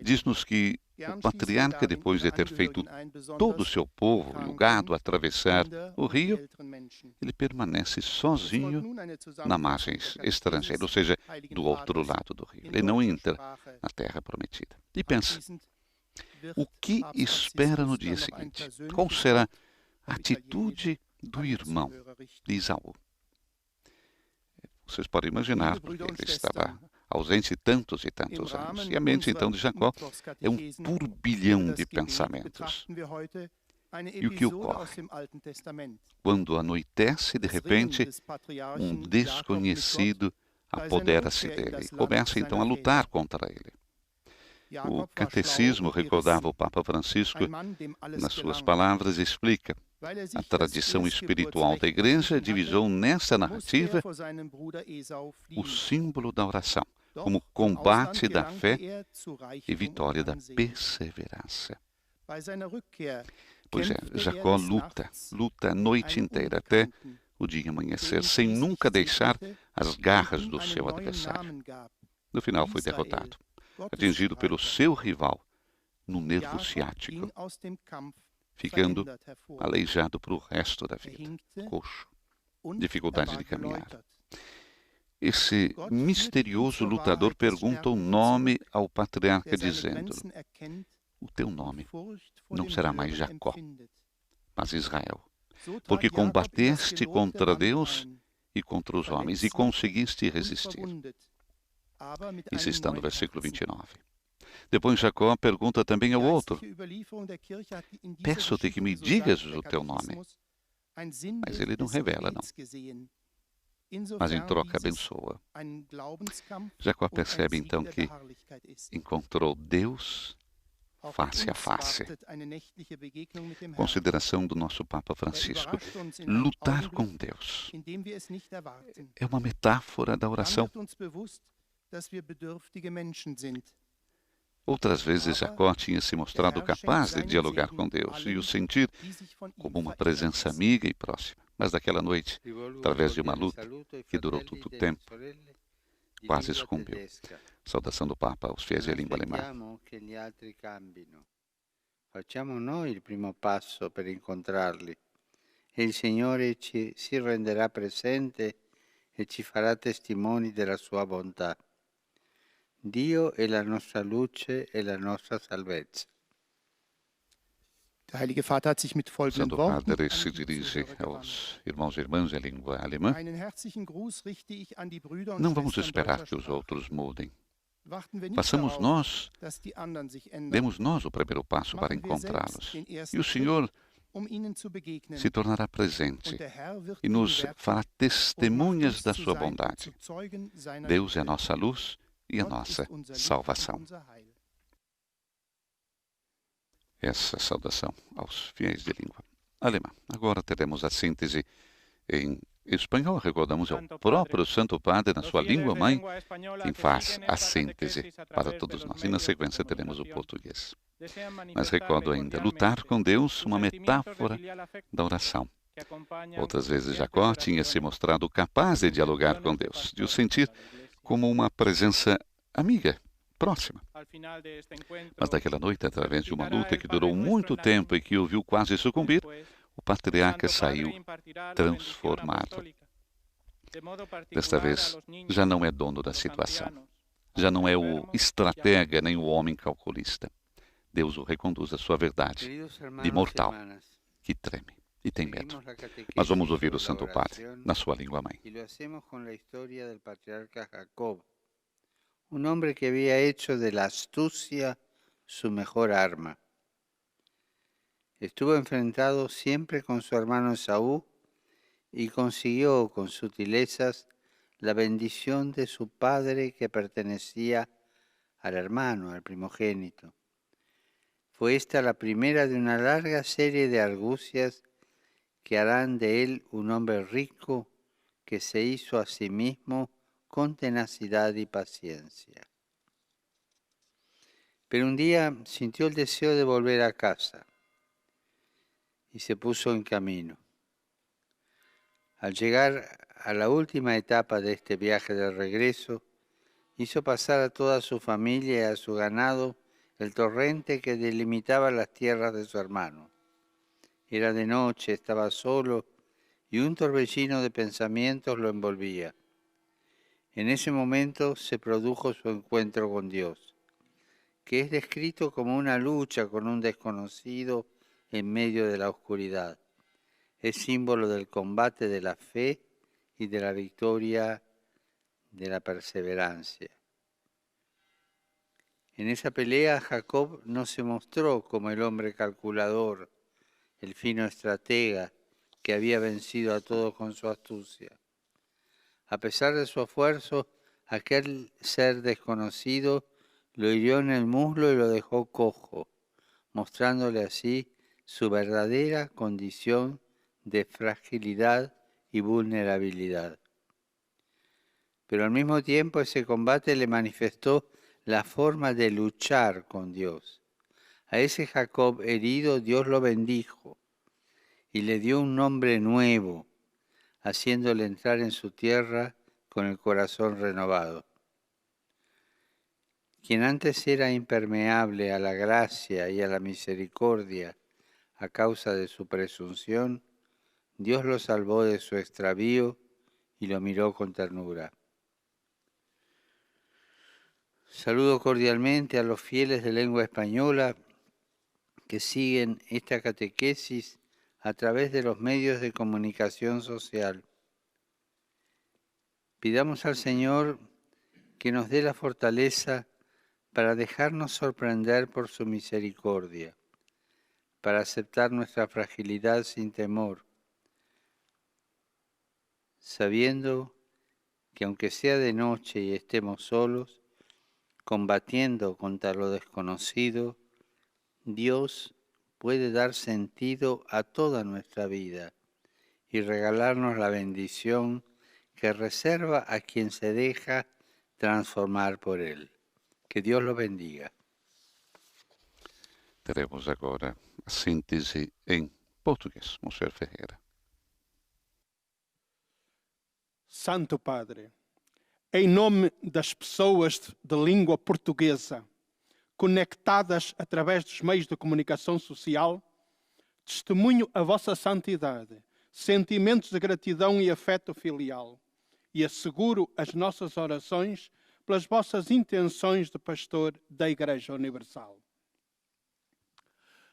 Speaker 1: Diz-nos que o patriarca, depois de ter feito todo o seu povo e o gado atravessar o rio, ele permanece sozinho na margem estrangeira, ou seja, do outro lado do rio. Ele não entra na terra prometida. E pensa, o que espera no dia seguinte? Qual será a atitude do irmão de Esaú? Vocês podem imaginar, porque ele estava ausente tantos e tantos anos. E a mente, então, de Jacó é um turbilhão de pensamentos. E o que ocorre? Quando anoitece, de repente, um desconhecido apodera-se dele e começa, então, a lutar contra ele. O catecismo, recordava o Papa Francisco, nas suas palavras, explica: a tradição espiritual da Igreja divisou nessa narrativa o símbolo da oração, como combate da fé e vitória da perseverança. Pois é, Jacó luta a noite inteira, até o dia amanhecer, sem nunca deixar as garras do seu adversário. No final foi derrotado, atingido pelo seu rival no nervo ciático. ficando
Speaker 6: verändert hervor.
Speaker 1: aleijado para o resto da vida,
Speaker 6: Verhinkte
Speaker 1: coxo,
Speaker 6: und
Speaker 1: dificuldade
Speaker 6: er
Speaker 1: de
Speaker 6: war
Speaker 1: caminhar.
Speaker 6: geläutert.
Speaker 1: Esse
Speaker 6: Gott führt ihn
Speaker 1: misterioso
Speaker 6: zur
Speaker 1: lutador
Speaker 6: Wahrheit des
Speaker 1: pergunta o
Speaker 6: Sterbenden
Speaker 1: nome
Speaker 6: zurück,
Speaker 1: ao patriarca,
Speaker 6: der seine
Speaker 1: dizendo:
Speaker 6: Grenzen erkennt
Speaker 1: o teu
Speaker 6: und
Speaker 1: nome
Speaker 6: Furcht vor
Speaker 1: não
Speaker 6: dem
Speaker 1: será mais
Speaker 6: Hören
Speaker 1: Jacó,
Speaker 6: empfindet.
Speaker 1: mas Israel,
Speaker 6: So trat
Speaker 1: porque
Speaker 6: Jakob in das
Speaker 1: combateste
Speaker 6: gelobte
Speaker 1: contra
Speaker 6: Land
Speaker 1: Deus
Speaker 6: ein,
Speaker 1: e contra os homens, e
Speaker 6: verletzt
Speaker 1: conseguiste
Speaker 6: und
Speaker 1: resistir.
Speaker 6: verwundet, aber mit
Speaker 1: Isso
Speaker 6: einem
Speaker 1: está no
Speaker 6: neuen
Speaker 1: versículo
Speaker 6: Herzen.
Speaker 1: 29. Depois Jacó pergunta também ao outro:
Speaker 6: Geistliche Überlieferung der Kirche hat in dieser
Speaker 1: peço-te que me
Speaker 6: Geschichte, so
Speaker 1: digas
Speaker 6: sagt der
Speaker 1: o teu nome.
Speaker 6: Katechismus, ein
Speaker 1: Mas
Speaker 6: Sinnbild
Speaker 1: ele não
Speaker 6: des
Speaker 1: revela, não.
Speaker 6: Gebets gesehen.
Speaker 1: Mas em
Speaker 6: Insofern
Speaker 1: troca
Speaker 6: dieses
Speaker 1: abençoa.
Speaker 6: ein Glaubenskampf
Speaker 1: Jacó
Speaker 6: und ein
Speaker 1: percebe
Speaker 6: Sieg
Speaker 1: então
Speaker 6: der
Speaker 1: que
Speaker 6: Beharrlichkeit ist.
Speaker 1: encontrou Deus
Speaker 6: Auch
Speaker 1: face a
Speaker 6: uns
Speaker 1: face.
Speaker 6: wartet eine nächtliche Begegnung mit dem Herrn.
Speaker 1: Consideração do nosso Papa
Speaker 6: Er
Speaker 1: Francisco.
Speaker 6: überrascht uns in einem
Speaker 1: Lutar com
Speaker 6: Augenblick,
Speaker 1: Deus
Speaker 6: in dem wir es nicht erwarten.
Speaker 1: é uma metáfora da
Speaker 6: Dann
Speaker 1: oração.
Speaker 6: wird uns bewusst, dass wir bedürftige Menschen sind.
Speaker 1: Outras vezes Jacó tinha se mostrado capaz de dialogar com Deus e o sentir
Speaker 6: Die sich von ihm
Speaker 1: como uma
Speaker 6: verehren
Speaker 1: presença
Speaker 6: lassen.
Speaker 1: amiga e próxima. Mas naquela noite, através de uma luta que durou todo o tempo, quase sucumbiu. Saudação do Papa aos fiéis de língua alemã.
Speaker 2: Aspettiamo che gli altri cambino. Facciamo noi il primo passo per incontrarli e il Signore si renderà presente e ci farà testimoni della sua bontà. Dio è la nostra luce e la nostra salvezza.
Speaker 6: Der Heilige Vater hat sich mit folgenden
Speaker 1: Santo
Speaker 6: Worten
Speaker 1: Padre
Speaker 6: an
Speaker 1: se
Speaker 6: die
Speaker 1: dirige
Speaker 6: Zuhörer gewandt.
Speaker 1: aos irmãos e irmãs em língua alemã.
Speaker 6: Einen herzlichen Gruß richte ich an die Brüder und
Speaker 1: Não vamos
Speaker 6: Schwestern
Speaker 1: esperar
Speaker 6: deutscher
Speaker 1: que os
Speaker 6: Sprache.
Speaker 1: outros mudem.
Speaker 6: Warten wir nicht
Speaker 1: Façamos
Speaker 6: darauf,
Speaker 1: nós,
Speaker 6: dass die anderen sich ändern.
Speaker 1: demos nós o primeiro passo para
Speaker 6: Machen wir selbst
Speaker 1: encontrá-los.
Speaker 6: den
Speaker 1: E
Speaker 6: ersten
Speaker 1: o Senhor
Speaker 6: Schritt, um ihnen zu begegnen.
Speaker 1: se tornará presente
Speaker 6: Und der Herr wird
Speaker 1: e nos
Speaker 6: gegenwärtig
Speaker 1: fará
Speaker 6: und macht
Speaker 1: testemunhas
Speaker 6: uns
Speaker 1: da
Speaker 6: zu
Speaker 1: sua
Speaker 6: sein-
Speaker 1: bondade.
Speaker 6: zu Zeugen seiner
Speaker 1: Deus é a
Speaker 6: Liebe.
Speaker 1: nossa luz e a
Speaker 6: Gott
Speaker 1: nossa
Speaker 6: ist unser Licht und
Speaker 1: salvação.
Speaker 6: unser Heil.
Speaker 1: Essa saudação aos fiéis de língua alemã. Agora teremos a síntese em espanhol. Recordamos, é o próprio Santo Padre, na sua língua mãe, quem faz a síntese para todos nós. E na sequência teremos o português. Mas recordo ainda, lutar com Deus, uma metáfora da oração. Outras vezes Jacó tinha se mostrado capaz de dialogar com Deus, de o sentir como uma presença amiga, próxima. Mas naquela noite, através de uma luta que durou muito tempo e que o viu quase sucumbir, o patriarca saiu transformado. Desta vez, já não é dono da situação. Já não é o estratega nem o homem calculista. Deus o reconduz à sua verdade,
Speaker 2: Queridos hermanos
Speaker 1: de
Speaker 2: y
Speaker 1: mortal,
Speaker 2: hermanas,
Speaker 1: que treme e tem medo.
Speaker 2: seguimos la catequesis
Speaker 1: Mas vamos ouvir o
Speaker 2: sobre la
Speaker 1: Santo Padre,
Speaker 2: oración
Speaker 1: na sua língua mãe.
Speaker 2: y lo hacemos con la historia del patriarca Jacob, un hombre que había hecho de la astucia su mejor arma. Estuvo enfrentado siempre con su hermano Esaú y consiguió con sutilezas la bendición de su padre que pertenecía al hermano, al primogénito. Fue esta la primera de una larga serie de argucias que harán de él un hombre rico que se hizo a sí mismo con tenacidad y paciencia. Pero un día sintió el deseo de volver a casa y se puso en camino. Al llegar a la última etapa de este viaje de regreso, hizo pasar a toda su familia y a su ganado el torrente que delimitaba las tierras de su hermano. Era de noche, estaba solo y un torbellino de pensamientos lo envolvía. En ese momento se produjo su encuentro con Dios, que es descrito como una lucha con un desconocido en medio de la oscuridad. Es símbolo del combate de la fe y de la victoria de la perseverancia. En esa pelea Jacob no se mostró como el hombre calculador, el fino estratega que había vencido a todos con su astucia. A pesar de su esfuerzo, aquel ser desconocido lo hirió en el muslo y lo dejó cojo, mostrándole así su verdadera condición de fragilidad y vulnerabilidad. Pero al mismo tiempo ese combate le manifestó la forma de luchar con Dios. A ese Jacob herido Dios lo bendijo y le dio un nombre nuevo, haciéndole entrar en su tierra con el corazón renovado. Quien antes era impermeable a la gracia y a la misericordia, a causa de su presunción, Dios lo salvó de su extravío y lo miró con ternura. Saludo cordialmente a los fieles de lengua española que siguen esta catequesis a través de los medios de comunicación social. Pidamos al Señor que nos dé la fortaleza para dejarnos sorprender por su misericordia, para aceptar nuestra fragilidad sin temor, sabiendo que aunque sea de noche y estemos solos, combatiendo contra lo desconocido, Dios puede dar sentido a toda nuestra vida y regalarnos la bendición que reserva a quien se deja transformar por Él. Que Deus lo bendiga.
Speaker 1: Teremos agora a síntese em português, Monsenhor Ferreira.
Speaker 8: Santo Padre, em nome das pessoas de língua portuguesa, conectadas através dos meios de comunicação social, testemunho a vossa santidade, sentimentos de gratidão e afeto filial, e asseguro as nossas orações pelas vossas intenções de pastor da Igreja Universal.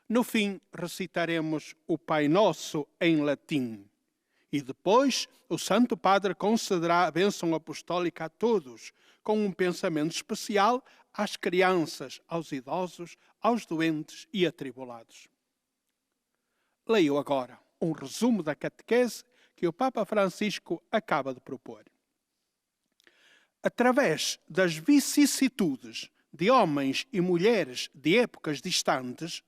Speaker 8: No fim, recitaremos o Pai Nosso em latim. E depois, o Santo Padre concederá a bênção apostólica a todos, com um pensamento especial às crianças, aos idosos, aos doentes e atribulados. Leio agora um resumo da catequese que o Papa Francisco acaba de propor. Através das vicissitudes de homens e mulheres de épocas distantes,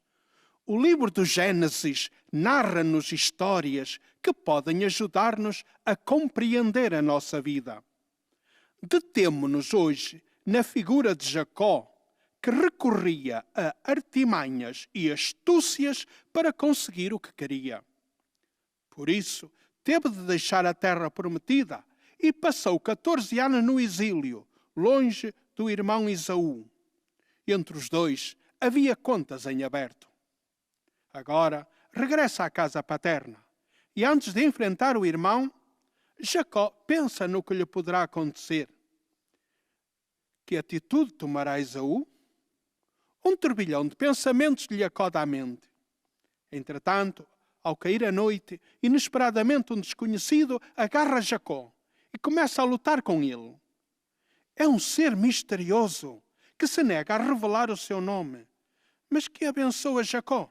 Speaker 8: o livro do Gênesis narra-nos histórias que podem ajudar-nos a compreender a nossa vida. Detemo-nos hoje na figura de Jacó, que recorria a artimanhas e astúcias para conseguir o que queria. Por isso, teve de deixar a terra prometida e passou 14 anos no exílio, longe do irmão Esaú. Entre os dois havia contas em aberto. Agora regressa à casa paterna e antes de enfrentar o irmão, Jacó pensa no que lhe poderá acontecer. Que atitude tomará Esaú? Um turbilhão de pensamentos lhe acorda à mente. Entretanto, ao cair a noite, inesperadamente um desconhecido agarra Jacó e começa a lutar com ele. É um ser misterioso que se nega a revelar o seu nome, mas que abençoa Jacó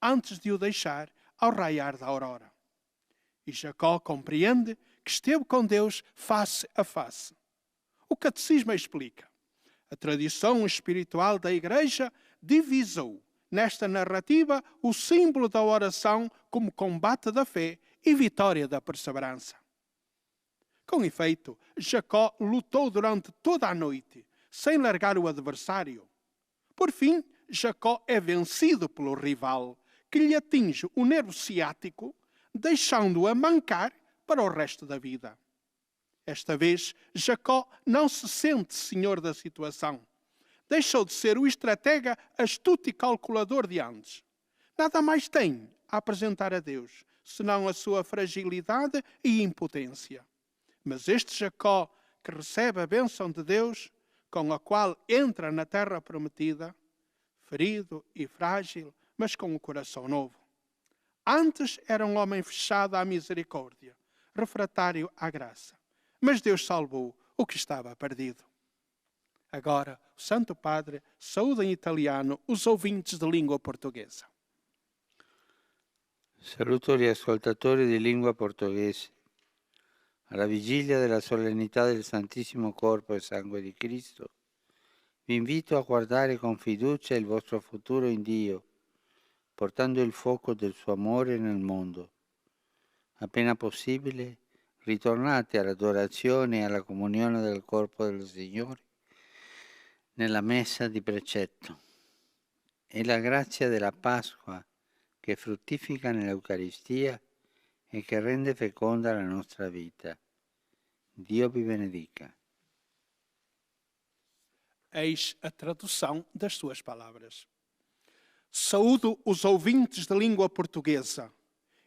Speaker 8: antes de o deixar ao raiar da aurora. E Jacó compreende que esteve com Deus face a face. O Catecismo explica. A tradição espiritual da Igreja divisou nesta narrativa o símbolo da oração como combate da fé e vitória da perseverança. Com efeito, Jacó lutou durante toda a noite, sem largar o adversário. Por fim, Jacó é vencido pelo rival, que lhe atinge o nervo ciático, deixando-o a mancar para o resto da vida. Esta vez, Jacó não se sente senhor da situação. Deixou de ser o estratega astuto e calculador de antes. Nada mais tem a apresentar a Deus, senão a sua fragilidade e impotência. Mas este Jacó, que recebe a bênção de Deus, com a qual entra na terra prometida, ferido e frágil, mas com o coração novo. Antes era um homem fechado à misericórdia, refratário à graça. Mas Deus salvou o que estava perdido. Agora, o Santo Padre saúda em italiano os ouvintes de língua portuguesa.
Speaker 2: Saluto gli ascoltatori di lingua portoghese. Alla vigilia della solennità del Santissimo Corpo e Sangue di Cristo, vi invito a guardare con fiducia il vostro futuro in Dio, portando il fuoco del suo amore nel mondo. Appena possibile, ritornate all'adorazione e alla comunione del corpo del Signore nella messa di precetto. È la grazia della Pasqua che fruttifica nell'Eucaristia e che rende feconda la nostra vita. Dio vi benedica.
Speaker 8: Eis a tradução das suas palavras. Saúdo os ouvintes de língua portuguesa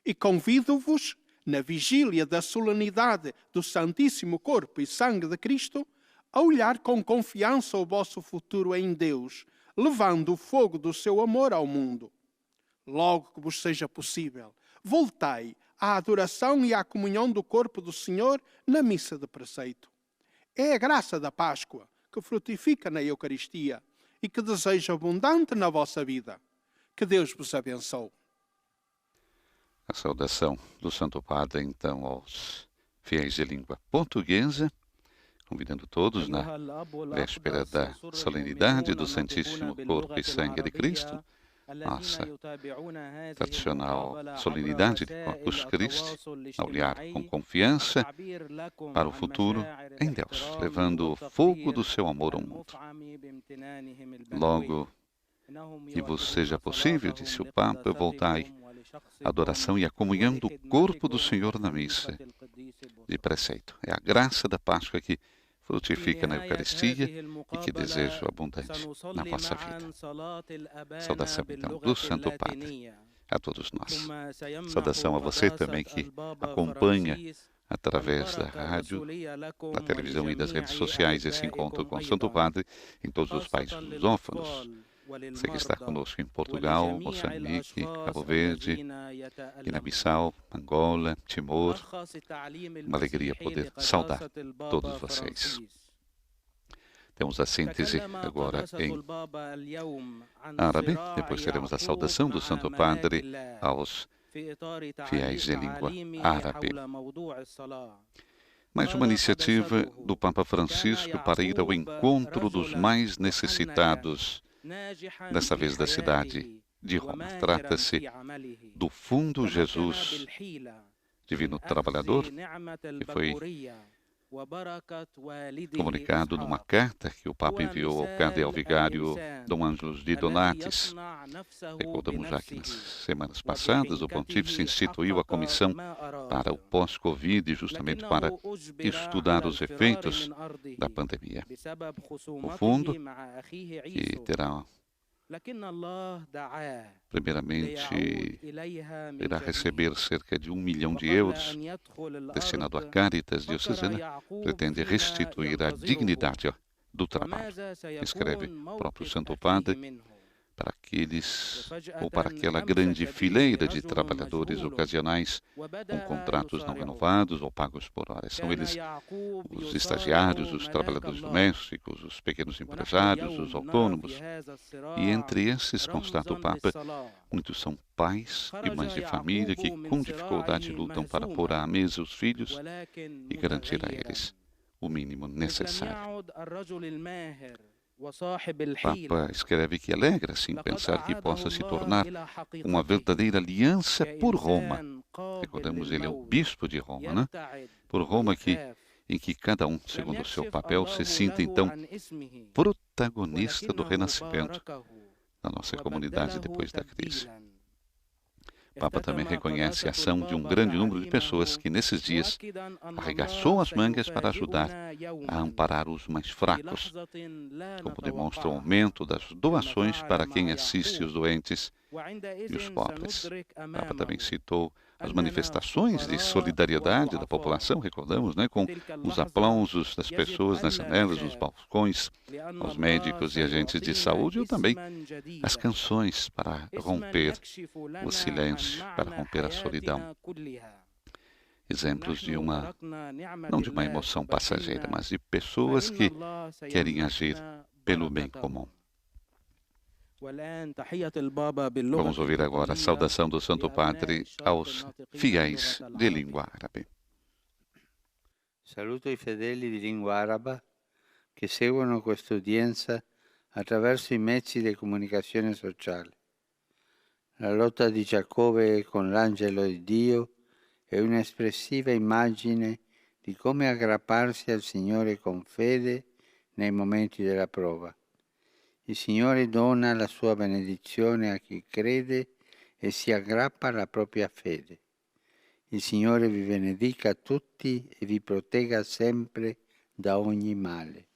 Speaker 8: e convido-vos, na vigília da solenidade do Santíssimo Corpo e Sangue de Cristo, a olhar com confiança o vosso futuro em Deus, levando o fogo do seu amor ao mundo. Logo que vos seja possível, voltai à adoração e à comunhão do corpo do Senhor na missa de preceito. É a graça da Páscoa que frutifica na Eucaristia e que desejo abundante na vossa vida. Que Deus vos abençoe.
Speaker 1: A saudação do Santo Padre, então, aos fiéis de língua portuguesa, convidando todos na véspera da solenidade do Santíssimo Corpo e Sangue de Cristo, nossa tradicional solenidade de Corpus Christi, a olhar com confiança para o futuro em Deus, levando o fogo do seu amor ao mundo. Logo que vos seja possível, disse o Papa, voltai à adoração e à comunhão do corpo do Senhor na missa de preceito. É a graça da Páscoa que frutifica na Eucaristia e que desejo abundante na vossa vida. Saudação, então, do Santo Padre a todos nós. Saudação a você também que acompanha através da rádio, da televisão e das redes sociais esse encontro com o Santo Padre em todos os países lusófonos. Você que está conosco em Portugal, Moçambique, Cabo Verde, Guiné-Bissau, Angola, Timor. Uma alegria poder saudar todos vocês. Temos a síntese agora em árabe, depois teremos a saudação do Santo Padre aos fiéis de língua árabe. Mais uma iniciativa do Papa Francisco para ir ao encontro dos mais necessitados, desta vez da cidade de Roma. Trata-se do Fundo Jesus Divino Trabalhador, que foi comunicado numa carta que o Papa enviou ao cardeal vigário Dom Ângelos de Donatis. Recordamos já que nas semanas passadas o Pontífice instituiu a comissão para o pós-Covid, justamente para estudar os efeitos da pandemia. O fundo, que terá primeiramente irá receber cerca de 1 milhão de euros destinado à Caritas diocesana, pretende restituir a dignidade do trabalho, escreve o próprio Santo Padre, para aqueles ou para aquela grande fileira de trabalhadores ocasionais com contratos não renovados ou pagos por hora. São eles os estagiários, os trabalhadores domésticos, os pequenos empresários, os autônomos. E entre esses, constata o Papa, muitos são pais e mães de família que com dificuldade lutam para pôr à mesa os filhos e garantir a eles o mínimo necessário. O Papa escreve que alegra-se em pensar que possa se tornar uma verdadeira aliança por Roma. Recordamos, ele é o bispo de Roma, né? Por Roma, em que cada um, segundo o seu papel, se sinta então protagonista do renascimento da nossa comunidade depois da crise. O Papa também reconhece a ação de um grande número de pessoas que, nesses dias, arregaçou as mangas para ajudar a amparar os mais fracos, como demonstra o aumento das doações para quem assiste os doentes e os pobres. O Papa também citou as manifestações de solidariedade da população, recordamos, né, com os aplausos das pessoas nas janelas, nos balcões, aos médicos e agentes de saúde, ou também as canções para romper o silêncio, para romper a solidão. Exemplos de não de uma emoção passageira, mas de pessoas que querem agir pelo bem comum. Vamos ouvir agora a saudação do Santo Padre aos fiéis de língua árabe.
Speaker 2: Saluto i fedeli di lingua araba che seguono questa udienza attraverso i mezzi di comunicazione sociale. La lotta di Giacobbe con l'angelo di Dio è un'espressiva immagine di come aggrapparsi al Signore con fede nei momenti della prova. Il Signore dona la sua benedizione a chi crede e si aggrappa alla propria fede. Il Signore vi benedica tutti e vi protegga sempre da ogni male.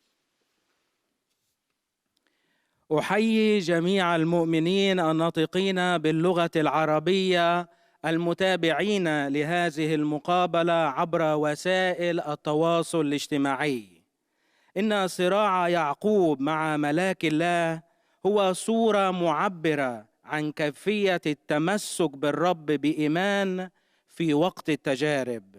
Speaker 10: أحيي جميع المؤمنين الناطقين باللغة العربية المتابعين لهذه المقابلة عبر وسائل التواصل الاجتماعي. إن صراع يعقوب مع ملاك الله هو صورة معبرة عن كيفية التمسك بالرب بإيمان في وقت التجارب.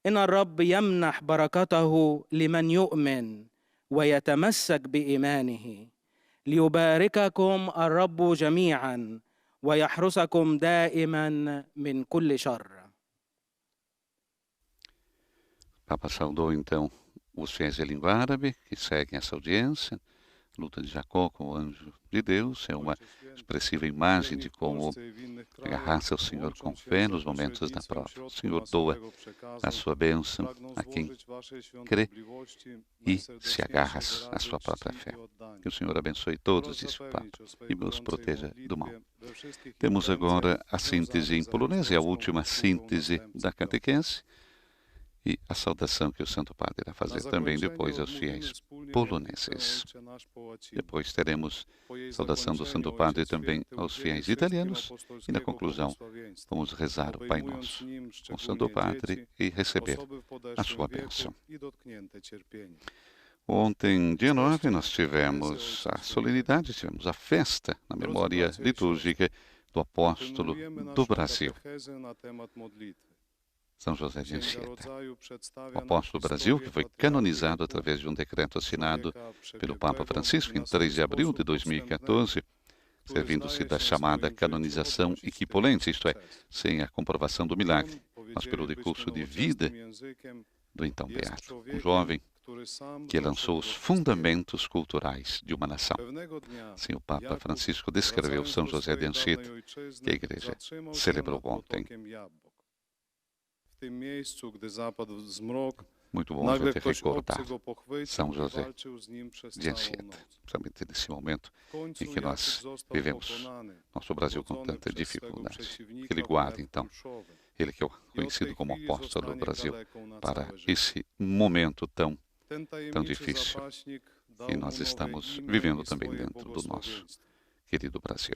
Speaker 10: إن الرب يمنح بركته لمن يؤمن ويتمسك بإيمانه. ليبارككم الرب جميعا ويحرسكم دائما من كل شر.
Speaker 1: Papa saudou então os fiéis de língua árabe que seguem essa audiência. Luta de Jacó com o anjo de Deus é uma expressiva imagem de como agarrar-se ao Senhor com fé nos momentos da prova. O Senhor doa a sua bênção a quem crê e se agarra à sua própria fé. Que o Senhor abençoe todos, disse o Papa, e nos proteja do mal. Temos agora a síntese em polonês, é a última síntese da catequese, e a saudação que o Santo Padre irá fazer também depois aos fiéis poloneses. Depois teremos a saudação do Santo Padre também aos fiéis italianos e, na conclusão, vamos rezar o Pai Nosso com o Santo Padre e receber a sua bênção. Ontem, dia 9, nós tivemos a solenidade, tivemos a festa na memória litúrgica do apóstolo do Brasil, São José de Anchieta, o apóstolo do Brasil, que foi canonizado através de um decreto assinado pelo Papa Francisco em 3 de abril de 2014, servindo-se da chamada canonização equipolente, isto é, sem a comprovação do milagre, mas pelo decurso de vida do então beato, um jovem que lançou os fundamentos culturais de uma nação. Assim, o Papa Francisco descreveu São José de Anchieta, que a Igreja celebrou ontem. Muito bom já ter recordado São José de Anchieta, principalmente nesse momento em que nós vivemos nosso Brasil com tanta dificuldade. Que ele guarde, então, ele que é conhecido como apóstolo do Brasil, para esse momento tão difícil que nós estamos vivendo também dentro do nosso querido Brasil.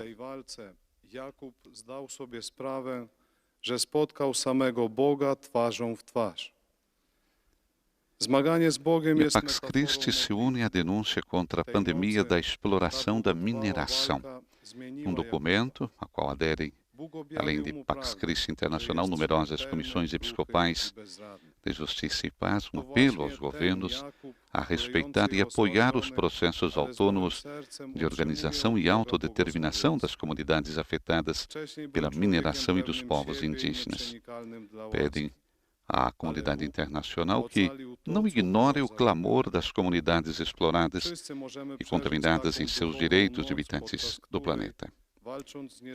Speaker 9: Że spotkał samego Boga twarzą w twarz. Zmaganie z Bogiem jest
Speaker 1: Pax Christi se une à denúncia contra a pandemia da exploração da mineração, documento a qual aderem, além de Pax Christi Internacional, numerosas comissões episcopais de justiça e paz, um apelo aos governos a respeitar e apoiar os processos autônomos de organização e autodeterminação das comunidades afetadas pela mineração e dos povos indígenas. Pedem à comunidade internacional que não ignore o clamor das comunidades exploradas e contaminadas em seus direitos de habitantes do planeta.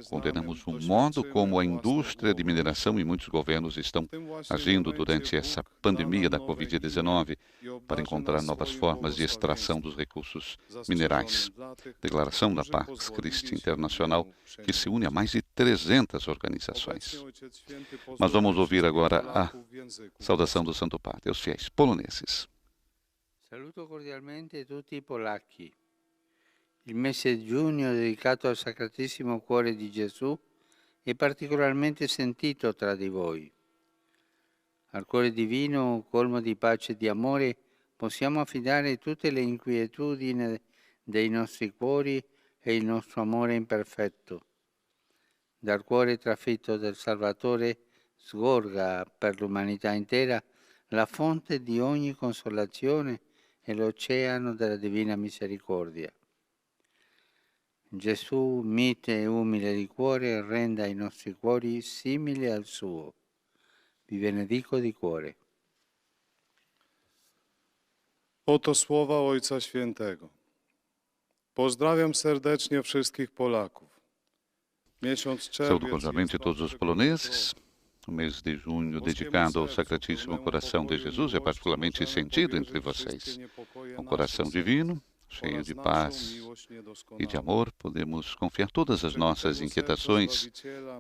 Speaker 1: Condenamos o modo como a indústria de mineração e muitos governos estão agindo durante essa pandemia da Covid-19 para encontrar novas formas de extração dos recursos minerais. Declaração da Pax Christi Internacional, que se une a mais de 300 organizações. Mas vamos ouvir agora a saudação do Santo Padre aos fiéis poloneses.
Speaker 2: Saluto cordialmente tutti i polacchi. Il mese di giugno dedicato al Sacratissimo Cuore di Gesù è particolarmente sentito tra di voi. Al Cuore Divino, colmo di pace e di amore, possiamo affidare tutte le inquietudini dei nostri cuori e il nostro amore imperfetto. Dal cuore trafitto del Salvatore sgorga per l'umanità intera la fonte di ogni consolazione e l'oceano della Divina Misericordia. Gesù, mite e umile di cuore, renda i nostri cuori simili al suo. Vi benedico di cuore.
Speaker 9: Oto słowa Ojca Świętego. Pozdrawiam serdecznie wszystkich Polaków. Miesiąc
Speaker 1: Saúdo cordialmente todos os poloneses. O mês de junho dedicado ao Sacratíssimo Coração de Jesus é particularmente sentido entre vocês. Um coração divino, cheio de paz e de amor, podemos confiar todas as nossas inquietações,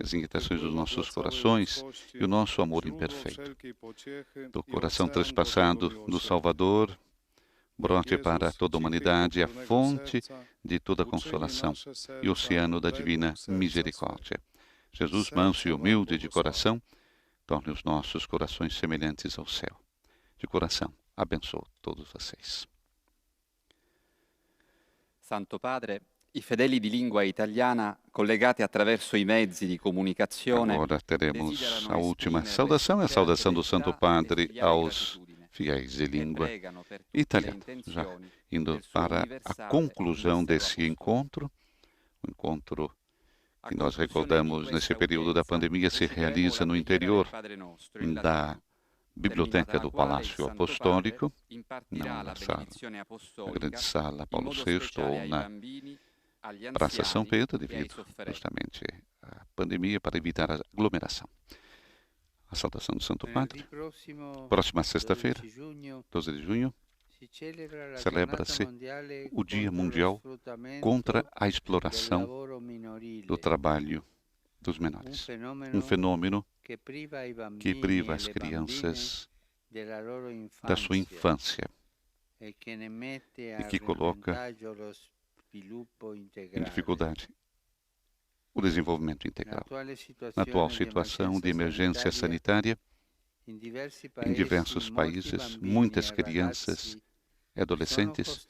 Speaker 1: as inquietações dos nossos corações e o nosso amor imperfeito. Do coração trespassado do Salvador, brote para toda a humanidade a fonte de toda consolação e o oceano da divina misericórdia. Jesus, manso e humilde de coração, torne os nossos corações semelhantes ao céu. De coração, abençoo todos vocês.
Speaker 3: Santo Padre, i fedeli di lingua italiana collegati attraverso i mezzi di comunicazione.
Speaker 1: Agora teremos a última saudação, a saudação do Santo Padre aos fiéis de língua italiana, já indo para a conclusão desse encontro, o encontro que nós recordamos nesse período da pandemia se realiza no interior da Biblioteca do Palácio Apostólico, não na sala, na grande sala Paulo VI ou na Praça São Pedro, devido justamente à pandemia, para evitar a aglomeração. A saudação do Santo Padre. Próxima sexta-feira, 12 de junho, celebra-se o Dia Mundial contra a exploração do trabalho dos menores. Um fenômeno que priva as crianças da sua infância e que coloca em dificuldade o desenvolvimento integral. Na atual situação de emergência sanitária, em diversos países, muitas crianças e adolescentes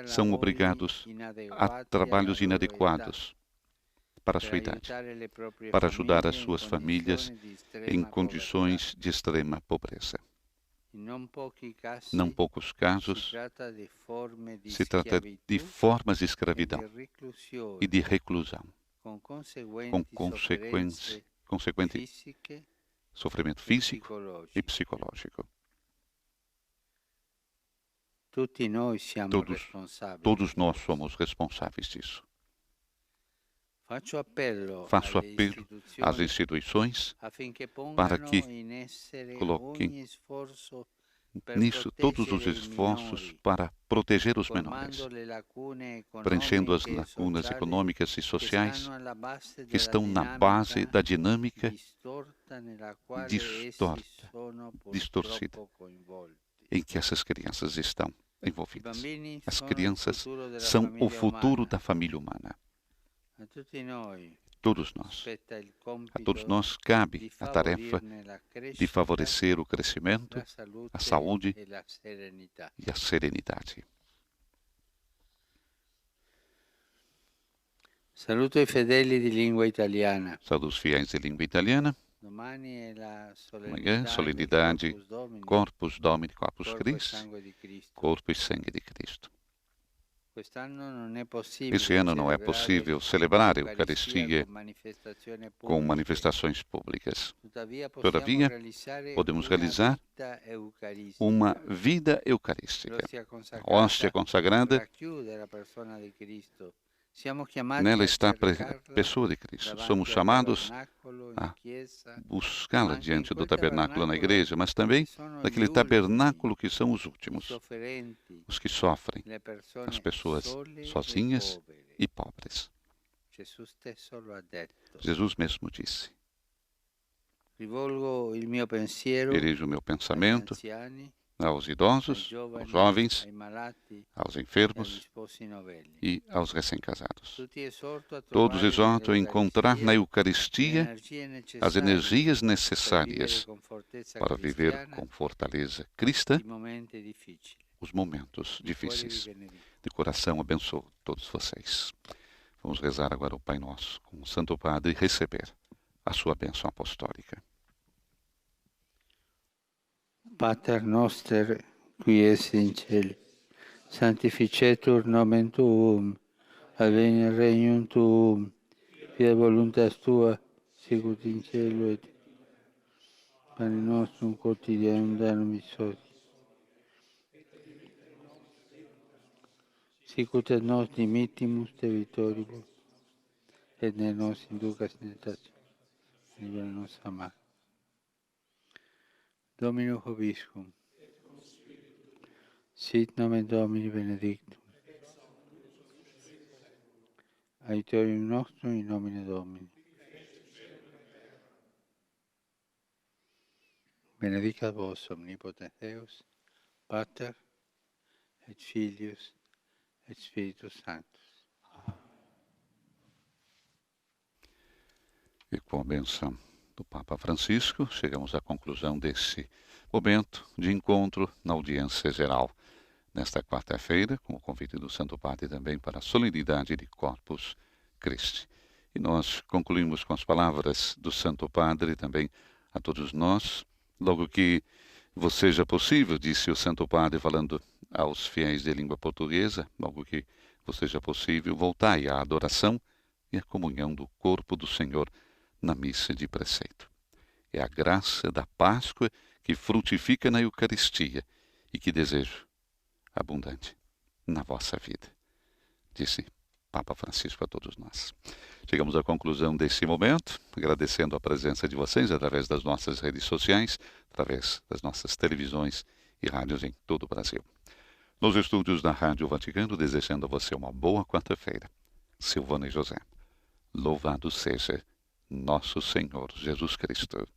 Speaker 1: são obrigados a trabalhos inadequados para a sua idade, para ajudar as suas famílias em condições de extrema pobreza. Não poucos casos, se trata de formas de escravidão e de reclusão, com consequente sofrimento físico e psicológico. Todos nós somos responsáveis disso. Faço apelo às instituições para que coloquem nisso todos os esforços para proteger os menores, preenchendo as lacunas econômicas e sociais que estão na base da dinâmica distorcida em que essas crianças estão envolvidas. As crianças são o futuro da família humana. A todos nós cabe a tarefa de favorecer o crescimento, a saúde e a serenidade.
Speaker 2: Saluto i fedeli di lingua italiana.
Speaker 1: Saúdo os fiéis de língua italiana. Amanhã, solenidade Corpus Domini, Corpus Christi, corpo e sangue de Cristo. Esse ano não é possível celebrar a Eucaristia com manifestações públicas. Todavia, podemos realizar uma vida eucarística. A hóstia consagrada, nela está a pessoa de Cristo. Somos chamados a buscá-la diante do tabernáculo na igreja, mas também daquele tabernáculo que são os últimos, os que sofrem, as pessoas sozinhas e pobres. Jesus mesmo disse: dirijo o meu pensamento aos idosos, aos jovens, aos enfermos e aos recém-casados. Todos exorto a encontrar na Eucaristia as energias necessárias para viver com fortaleza cristã os momentos difíceis. De coração, abençoo todos vocês. Vamos rezar agora o Pai Nosso com o Santo Padre e receber a sua bênção apostólica.
Speaker 2: Pater noster, qui es in cieli, sanctificetur nomen tuum, adveniat regnum tuum, fiat voluntas tua, sicut in cielo et pane nostrum quotidianum da nobis hodie. Sicut et nos dimittimus debitoribus, et ne nos inducas in tentationem, libera nos a male. Domino Vobiscum. Sit nomen Domini benedictum. Aiutorium nostrum in nomine Domini. Benedicat vos omnipotens Deus, Pater et Filius, et Spiritus Sanctus.
Speaker 1: E com a bênção do Papa Francisco, chegamos à conclusão desse momento de encontro na audiência geral, nesta quarta-feira, com o convite do Santo Padre também para a solenidade de Corpus Christi. E nós concluímos com as palavras do Santo Padre também a todos nós, logo que vos seja possível, disse o Santo Padre falando aos fiéis de língua portuguesa, logo que vos seja possível, voltai à adoração e à comunhão do corpo do Senhor na missa de preceito. É a graça da Páscoa que frutifica na Eucaristia e que desejo abundante na vossa vida, disse Papa Francisco a todos nós. Chegamos à conclusão desse momento, agradecendo a presença de vocês através das nossas redes sociais, através das nossas televisões e rádios em todo o Brasil. Nos estúdios da Rádio Vaticano, desejando a você uma boa quarta-feira. Silvana e José. Louvado seja nosso Senhor Jesus Cristo.